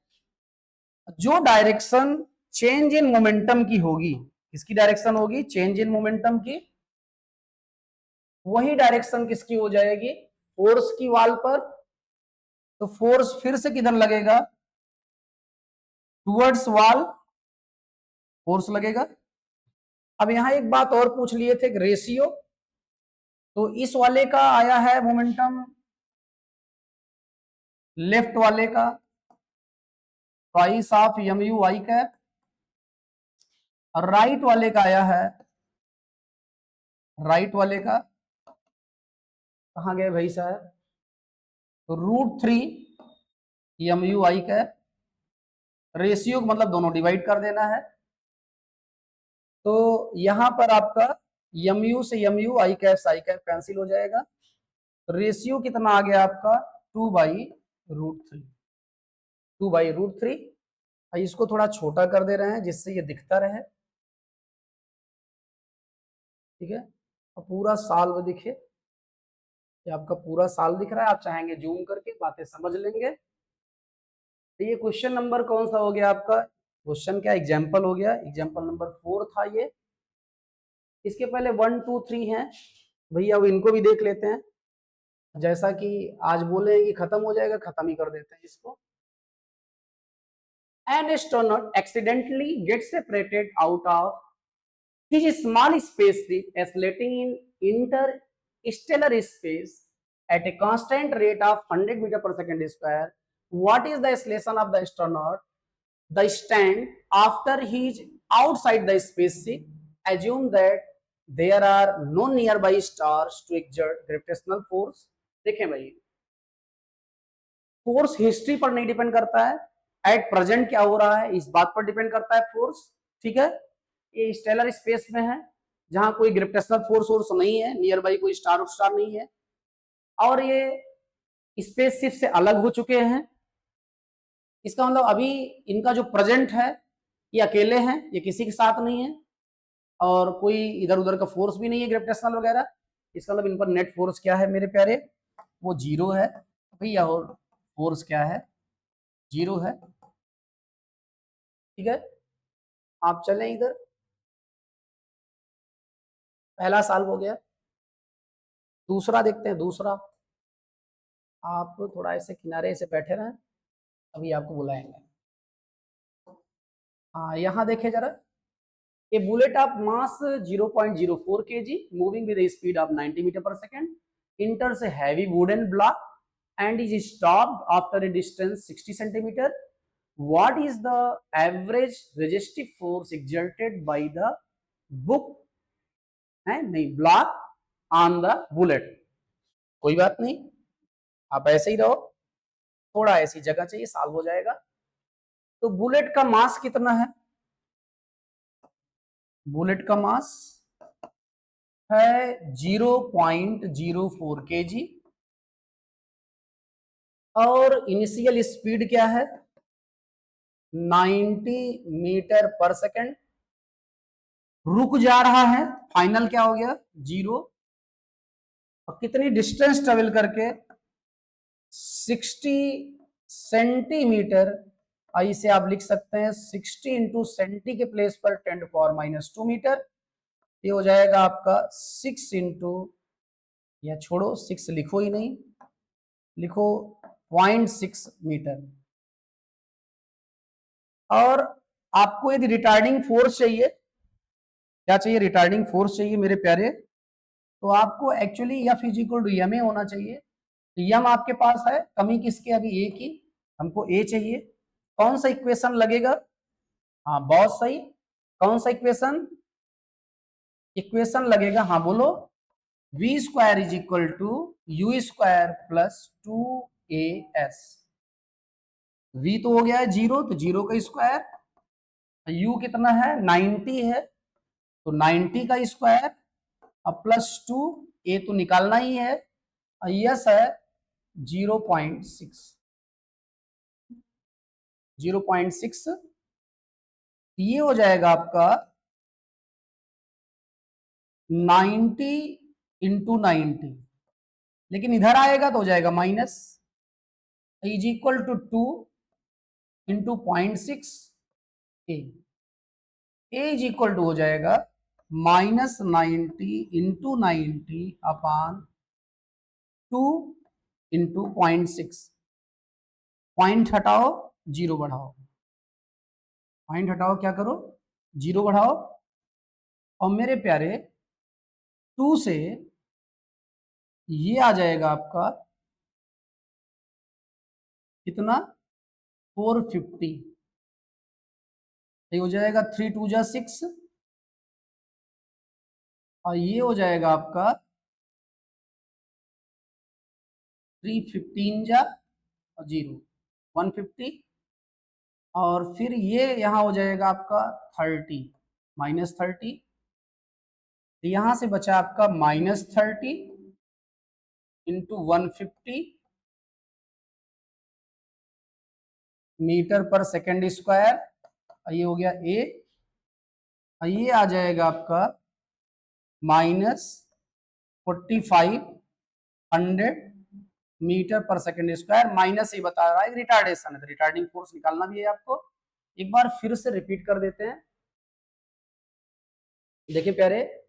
जो डायरेक्शन चेंज इन मोमेंटम की होगी, किसकी डायरेक्शन होगी? चेंज इन मोमेंटम की। वही डायरेक्शन किसकी हो जाएगी? फोर्स की वॉल पर। तो फोर्स फिर से किधर लगेगा? टुवर्ड्स वॉल फोर्स लगेगा। अब यहां एक बात और पूछ लिए थे, रेशियो। तो इस वाले का आया है मोमेंटम, लेफ्ट वाले का twice of mu I cap, और राइट वाले का आया है, राइट वाले का कहां गए भाई साहब? √3 mu आई कैप। रेशियो मतलब दोनों डिवाइड कर देना है। तो यहां पर आपका mu से mu आई कैप कैंसिल हो जाएगा। रेशियो कितना आ गया आपका? 2/√3, 2/√3। इसको थोड़ा छोटा कर दे रहे हैं जिससे ये दिखता रहे, ठीक है, और पूरा साल दिखे। ये आपका पूरा साल दिख रहा है, आप चाहेंगे जूम करके बातें समझ लेंगे। तो ये क्वेश्चन नंबर कौन सा हो गया आपका, क्वेश्चन क्या एग्जाम्पल हो गया, एग्जाम्पल नंबर 4 था ये। इसके पहले 1 2 3 हैं भैया, अब इनको भी देख लेते हैं। जैसा कि आज बोले कि खत्म हो जाएगा, खत्म ही कर देते हैं इसको। An astronaut accidentally gets separated out of his small spaceship oscillating in interstellar space at a constant rate of 100 meter per second square. What is the acceleration of the astronaut? The stand after he is outside the spaceship. Assume that there are no nearby stars to exert gravitational force. देखें भाई, force history पर नहीं depend करता है, at present क्या हो रहा है इस बात पर डिपेंड करता है फोर्स, ठीक है। ये स्टेलर स्पेस में है जहां कोई ग्रेविटेशनल फोर्स नहीं है, नियर बाई कोई स्टार नहीं है, और ये स्पेसशिप से अलग हो चुके हैं। इसका मतलब अभी इनका जो प्रेजेंट है ये अकेले हैं, ये किसी के साथ नहीं है, और कोई इधर उधर का फोर्स भी नहीं है ग्रेविटेशनल वगैरह। इसका मतलब इन पर नेट फोर्स क्या है मेरे प्यारे, वो 0 है भैया, और फोर्स क्या है, 0 है, ठीक है। आप चलें इधर, पहला साल हो गया, दूसरा देखते हैं। दूसरा, आप थोड़ा ऐसे किनारे से बैठे रहें, अभी आपको बुलाएंगे। हाँ, यहाँ देखें जरा, a bullet of mass 0.04 kg moving with speed of 90 metre per second enters a heavy wooden block and is stopped after a distance 60 centimeter. What is the average resistive force exerted by the book नहीं block on the bullet? कोई बात नहीं, आप ऐसे ही रहो, थोड़ा ऐसी जगह चाहिए, सॉल्व हो जाएगा। तो बुलेट का मास कितना है, बुलेट का मास है 0.04 kg, और इनिशियल स्पीड क्या है 90 मीटर पर सेकेंड, रुक जा रहा है, फाइनल क्या हो गया 0, और कितनी डिस्टेंस ट्रेवल करके 60 सेंटीमीटर। इसे आप लिख सकते हैं 60 इंटू सेंटी के प्लेस पर 10⁻⁻2 मीटर, ये हो जाएगा आपका 6 इंटू, या छोड़ो 6 लिखो ही नहीं, लिखो 0.6 मीटर। और आपको यदि रिटार्डिंग फोर्स चाहिए, क्या चाहिए, रिटार्डिंग फोर्स चाहिए मेरे प्यारे, तो आपको actually F is equal to M A होना चाहिए। तो एम आपके पास है, कमी किसकी, अभी ए की, हमको ए चाहिए। कौन सा इक्वेशन लगेगा, हाँ बहुत सही, कौन सा इक्वेशन, इक्वेशन लगेगा, हाँ बोलो, v square is equal to U square plus 2as। v तो हो गया है 0, तो 0 का स्क्वायर, u कितना है 90 है, तो 90 का स्क्वायर, अब प्लस 2, a तो निकालना ही है, यस है 0.6, 0.6, ये हो जाएगा आपका 90 इंटू 90, लेकिन इधर आएगा तो हो जाएगा minus, is equal to 2 into 0.6 A is equal to हो जाएगा -90 इंटू 90 अपान 2 इंटू 0.6। पॉइंट हटाओ 0 बढ़ाओ, पॉइंट हटाओ क्या करो 0 बढ़ाओ, और मेरे प्यारे 2 से ये आ जाएगा आपका कितना 450, ये हो जाएगा 3 2 जा 6, और ये हो जाएगा आपका 3 15 जा 0 150, और फिर ये यहाँ हो जाएगा आपका 30 -30, यहां से बचा आपका -30 into 150 metre per second square, ये हो गया ए, ये आ जाएगा आपका -4500 metre per second square, minus ये बता रहा है रिटार्डेशन है, तो रिटार्डिंग फोर्स निकालना भी है आपको। एक बार फिर से रिपीट कर देते हैं। देखिए प्यारे,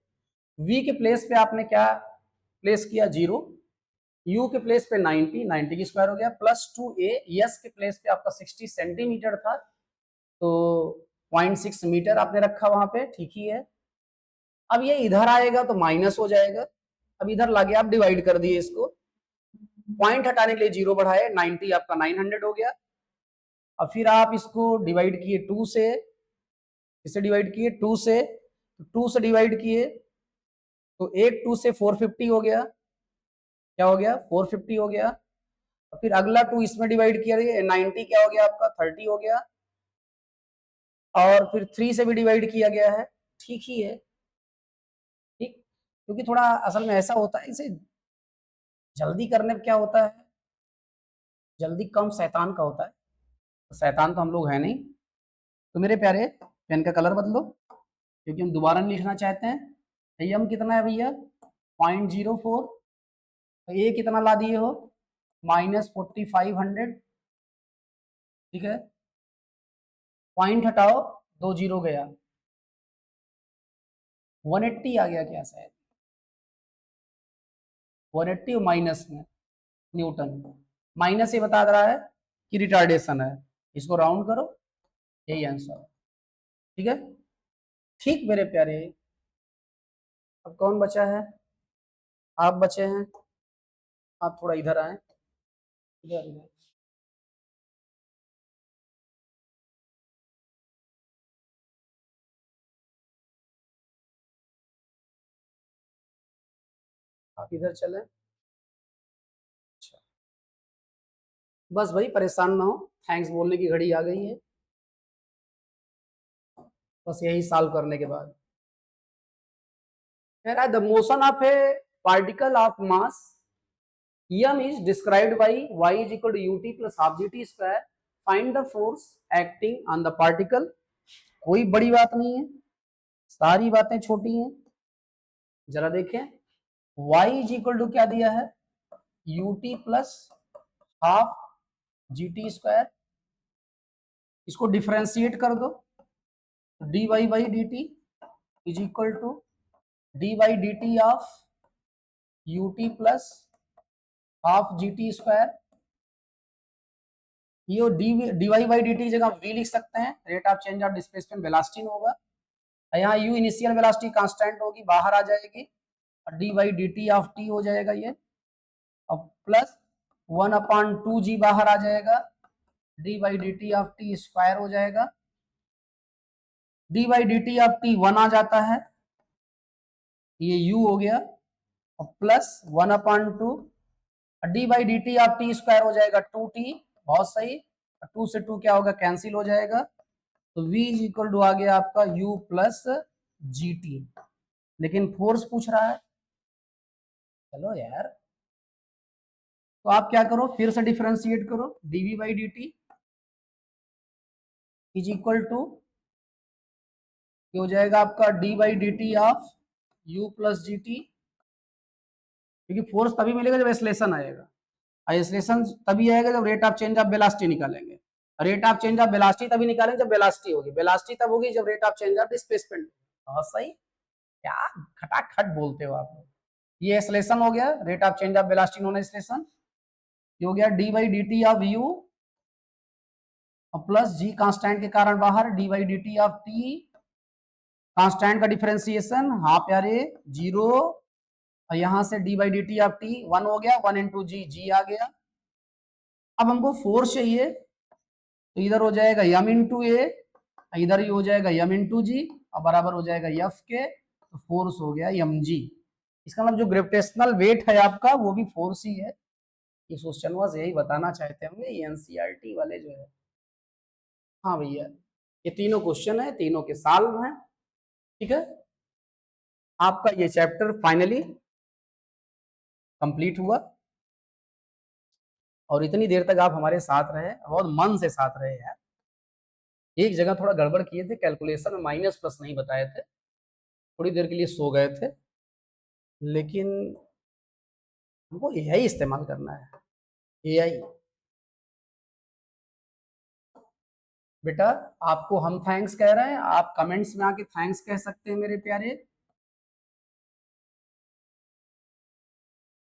v के प्लेस पे आपने क्या प्लेस किया, 0, u के प्लेस पे 90 की स्क्वायर हो गया, प्लस 2a, s के प्लेस पे आपका 60 सेंटीमीटर था, तो 0.6 मीटर आपने रखा वहां पे, ठीक ही है। अब ये इधर आएगा तो माइनस हो जाएगा, अब इधर लाके आप डिवाइड कर दिए इसको, पॉइंट हटाने के लिए 0 बढ़ाए, 90 आपका 900 हो गया। अब फिर आप इसको डिवाइड किए 2 से, इसे डिवाइड किए 2 से, 2 से डिवाइड किए तो एक 2 से 450 हो गया, क्या हो गया 450 हो गया। और फिर अगला 2 इसमें डिवाइड किया, 90 क्या हो गया आपका 30 हो गया, और फिर 3 से भी डिवाइड किया गया है, ठीक ही है, ठीक। क्योंकि थोड़ा असल में ऐसा होता है, इसे जल्दी करने में क्या होता है, जल्दी कम शैतान का होता है, तो शैतान तो हम लोग है नहीं। तो मेरे प्यारे, पेन का कलर बदलो, क्योंकि हम दोबारा नहीं लिखना चाहते हैं। एम कितना है भैया 0.04, तो ये कितना ला दिए हो -4500, ठीक है, पॉइंट हटाओ, 2 0 गया, 180 आ गया क्या, शायद 180 और माइनस में न्यूटन, माइनस ये बता रहा है कि रिटार्डेशन है, इसको राउंड करो, यही आंसर, ठीक है। ठीक मेरे प्यारे, अब कौन बचा है, आप बचे हैं, आप थोड़ा इधर आए, इधर इधर, आप इधर चले। अच्छा, बस भाई परेशान ना हो, थैंक्स बोलने की घड़ी आ गई है, बस यही सॉल्व करने के बाद। The motion of A particle of mass m is described by y is equal to ut plus half gt square, find the force acting on the particle। कोई बड़ी बात नहीं है, सारी बातें छोटी हैं, जरा देखें, y is equal to क्या दिया है, ut plus half gt square, इसको डिफरेंशिएट कर दो, dy by dt is equal to dy dt of ut plus half gt square, ये dy बाई dt की जगह v लिख सकते हैं, rate of change of displacement velocity में होगा, यहाँ u इनिशियल वेलोसिटी कांस्टेंट होगी, बाहर आ जाएगी, और D by D T of T हो जाएगा ये, और प्लस 1/2g बाहर आ जाएगा, D by D T of T square हो जाएगा, D by D T of T 1 आ जाता है, ये u हो गया, और plus 1/2, D by D T of T square हो जाएगा 2t, बहुत सही, 2 से 2 क्या होगा कैंसिल हो जाएगा, तो v इज इक्वल टू आ गया आपका u प्लस जी टी, लेकिन फोर्स पूछ रहा है, चलो यार, तो आप क्या करो, फिर से डिफरेंशिएट करो, dv by D t is equal to हो जाएगा आपका d by D T of u plus g t, क्योंकि फोर्स तभी मिलेगा जब एक्सलेशन आएगा, एक्सलेशन तभी आएगा जब rate of change of velocity निकालेंगे, rate of change of velocity तभी निकालेंगे जब वेलोसिटी होगी, वेलोसिटी तब होगी जब rate of change of displacement. बहुत सही, क्या खटाखट बोलते हो आप, ये एक्सलेशन हो गया, rate of change of velocity non acceleration, ये हो गया D by D T of U plus G constant के कारण बाहर, D by D T of T, constant का डिफरेंशिएशन हाफ यारे 0, और यहां से D by D T of T 1 हो गया, 1 इंटू जी, जी आ गया। अब हमको फोर्स चाहिए, तो इधर हो जाएगा यम इंटू ए, इधर ही हो जाएगा यम इंटू जी, और बराबर हो जाएगा एफ के, तो फोर्स हो गया यम जी। इसका मतलब जो ग्रेविटेशनल वेट है आपका वो भी फोर्स ही है, ये क्वेश्चन वाज यही बताना चाहते होंगे ये एनसीईआरटी वाले जो है। हाँ भैया, ये तीनों क्वेश्चन है, तीनों के सॉल्व हैं, ठीक है। आपका ये चैप्टर फाइनली कंप्लीट हुआ। और इतनी देर तक आप हमारे साथ रहे, बहुत मन से साथ रहे यार। एक जगह थोड़ा गड़बड़ किए थे, कैलकुलेशन में माइनस प्लस नहीं बताए थे, थोड़ी देर के लिए सो गए थे, लेकिन हमको एआई इस्तेमाल करना है। एआई बेटा, आपको हम थैंक्स कह रहे हैं, आप कमेंट्स में आके थैंक्स कह सकते हैं मेरे प्यारे।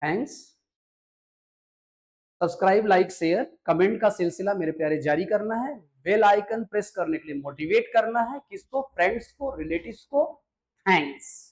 Thanks. Subscribe, like, share, comment का सिलसिला मेरे प्यारे जारी करना है। बेल आइकन प्रेस करने के लिए मोटिवेट करना है किसको? फ्रेंड्स को, रिलेटिव्स को। थैंक्स।